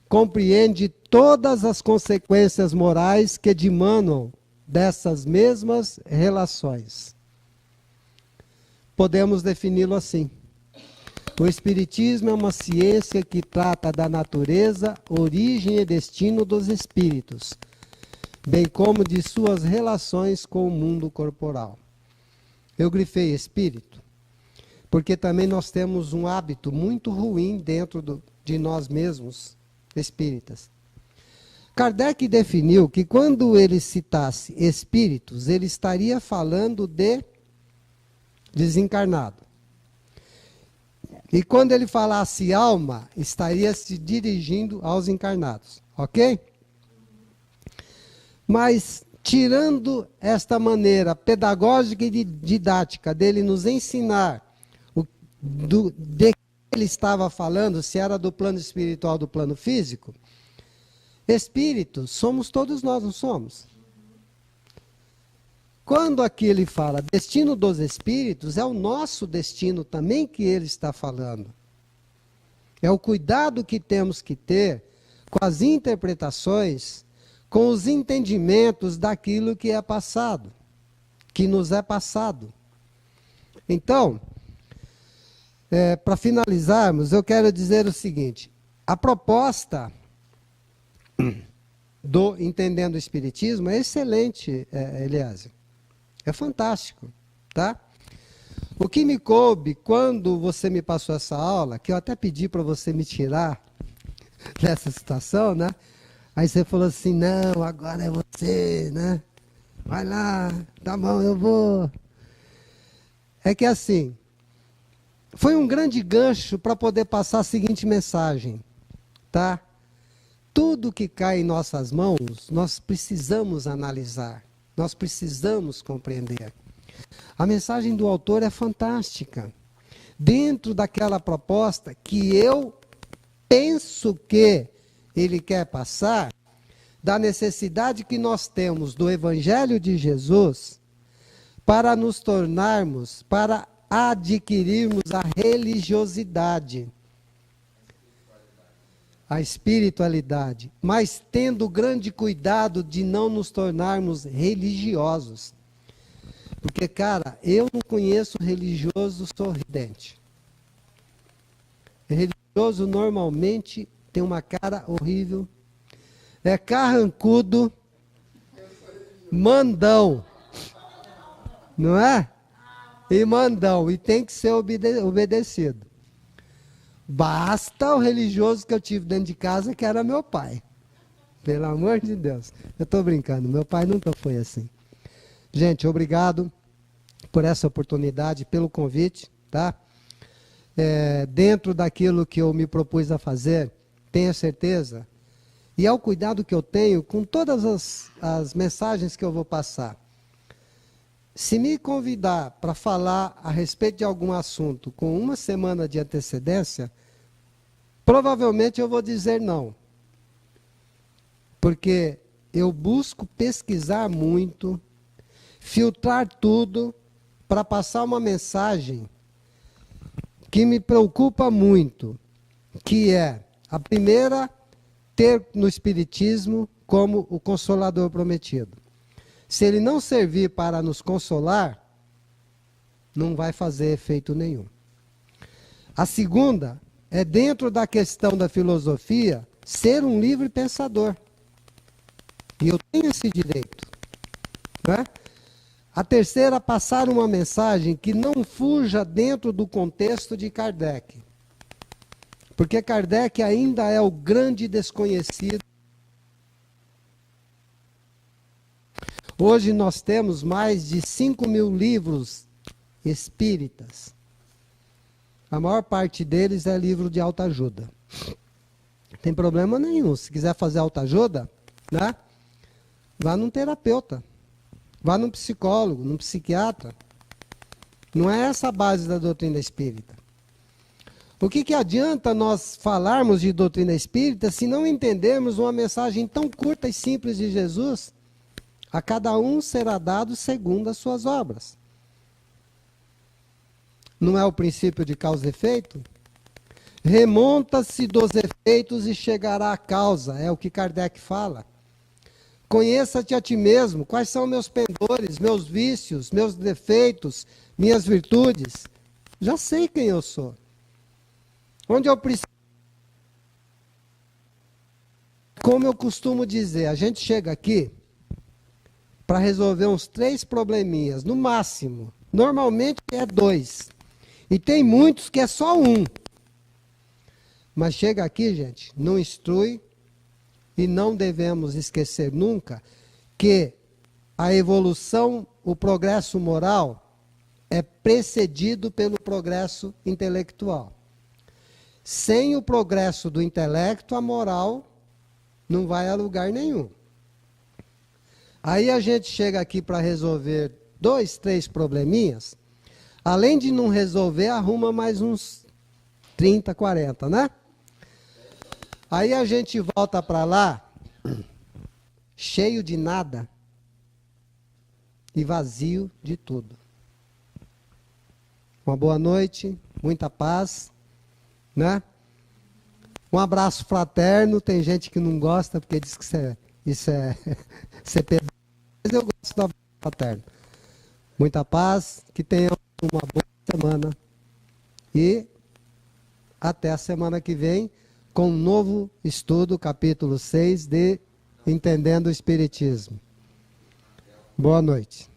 compreende todas as consequências morais que dimanam dessas mesmas relações. Podemos defini-lo assim. O Espiritismo é uma ciência que trata da natureza, origem e destino dos espíritos, bem como de suas relações com o mundo corporal. Eu grifei espírito, porque também nós temos um hábito muito ruim dentro de nós mesmos, espíritas. Kardec definiu que quando ele citasse espíritos, ele estaria falando de desencarnado. E quando ele falasse alma, estaria se dirigindo aos encarnados, ok? Mas, tirando esta maneira pedagógica e didática dele nos ensinar de que ele estava falando, se era do plano espiritual ou do plano físico, espíritos somos todos nós, não somos? Quando aqui ele fala destino dos espíritos, é o nosso destino também que ele está falando. É o cuidado que temos que ter com as interpretações, com os entendimentos daquilo que é passado, que nos é passado. Então, para finalizarmos, eu quero dizer o seguinte: a proposta do Entendendo o Espiritismo é excelente, Eliásio. É fantástico, tá? O que me coube quando você me passou essa aula, que eu até pedi para você me tirar dessa situação, né? Aí você falou assim, não, agora é você, né? Vai lá, tá bom, eu vou. É que assim, foi um grande gancho para poder passar a seguinte mensagem, tá? Tudo que cai em nossas mãos, nós precisamos analisar. Nós precisamos compreender. A mensagem do autor é fantástica. Dentro daquela proposta que eu penso que ele quer passar, da necessidade que nós temos do Evangelho de Jesus para nos tornarmos, para adquirirmos a religiosidade, a espiritualidade, mas tendo grande cuidado de não nos tornarmos religiosos. Porque, cara, eu não conheço religioso sorridente. Religioso normalmente tem uma cara horrível, é carrancudo, mandão, não é? E mandão, e tem que ser obedecido. Basta o religioso que eu tive dentro de casa, que era meu pai. Pelo amor de Deus. Eu estou brincando, meu pai nunca foi assim. Gente, obrigado por essa oportunidade, pelo convite, tá? Dentro daquilo que eu me propus a fazer, tenha certeza, e ao cuidado que eu tenho com todas as mensagens que eu vou passar. Se me convidar para falar a respeito de algum assunto com uma semana de antecedência, provavelmente eu vou dizer não. Porque eu busco pesquisar muito, filtrar tudo, para passar uma mensagem que me preocupa muito, que é, a primeira, ter no Espiritismo como o Consolador prometido. Se ele não servir para nos consolar, não vai fazer efeito nenhum. A segunda é, dentro da questão da filosofia, ser um livre pensador. E eu tenho esse direito. Né? A terceira, passar uma mensagem que não fuja dentro do contexto de Kardec. Porque Kardec ainda é o grande desconhecido. Hoje nós temos mais de 5.000 livros espíritas. A maior parte deles é livro de autoajuda. Não tem problema nenhum. Se quiser fazer autoajuda, né? Vá num terapeuta. Vá num psicólogo, num psiquiatra. Não é essa a base da doutrina espírita. O que adianta nós falarmos de doutrina espírita se não entendermos uma mensagem tão curta e simples de Jesus? A cada um será dado segundo as suas obras. Não é o princípio de causa e efeito? Remonta-se dos efeitos e chegará à causa, é o que Kardec fala. Conheça-te a ti mesmo. Quais são meus pendores, meus vícios, meus defeitos, minhas virtudes? Já sei quem eu sou. Onde eu preciso. Como eu costumo dizer, a gente chega aqui para resolver uns 3 probleminhas, no máximo. Normalmente é 2. E tem muitos que é só 1. Mas chega aqui, gente, não instrui. E não devemos esquecer nunca que a evolução, o progresso moral, é precedido pelo progresso intelectual. Sem o progresso do intelecto, a moral não vai a lugar nenhum. Aí a gente chega aqui para resolver 2, 3 probleminhas. Além de não resolver, arruma mais uns 30, 40, né? Aí a gente volta para lá, cheio de nada e vazio de tudo. Uma boa noite, muita paz, né? Um abraço fraterno. Tem gente que não gosta porque diz que isso é ser pedante, mas eu gosto do abraço fraterno. Muita paz, que tenham uma boa semana e até a semana que vem com um novo estudo, capítulo 6 de Entendendo o Espiritismo. Boa noite.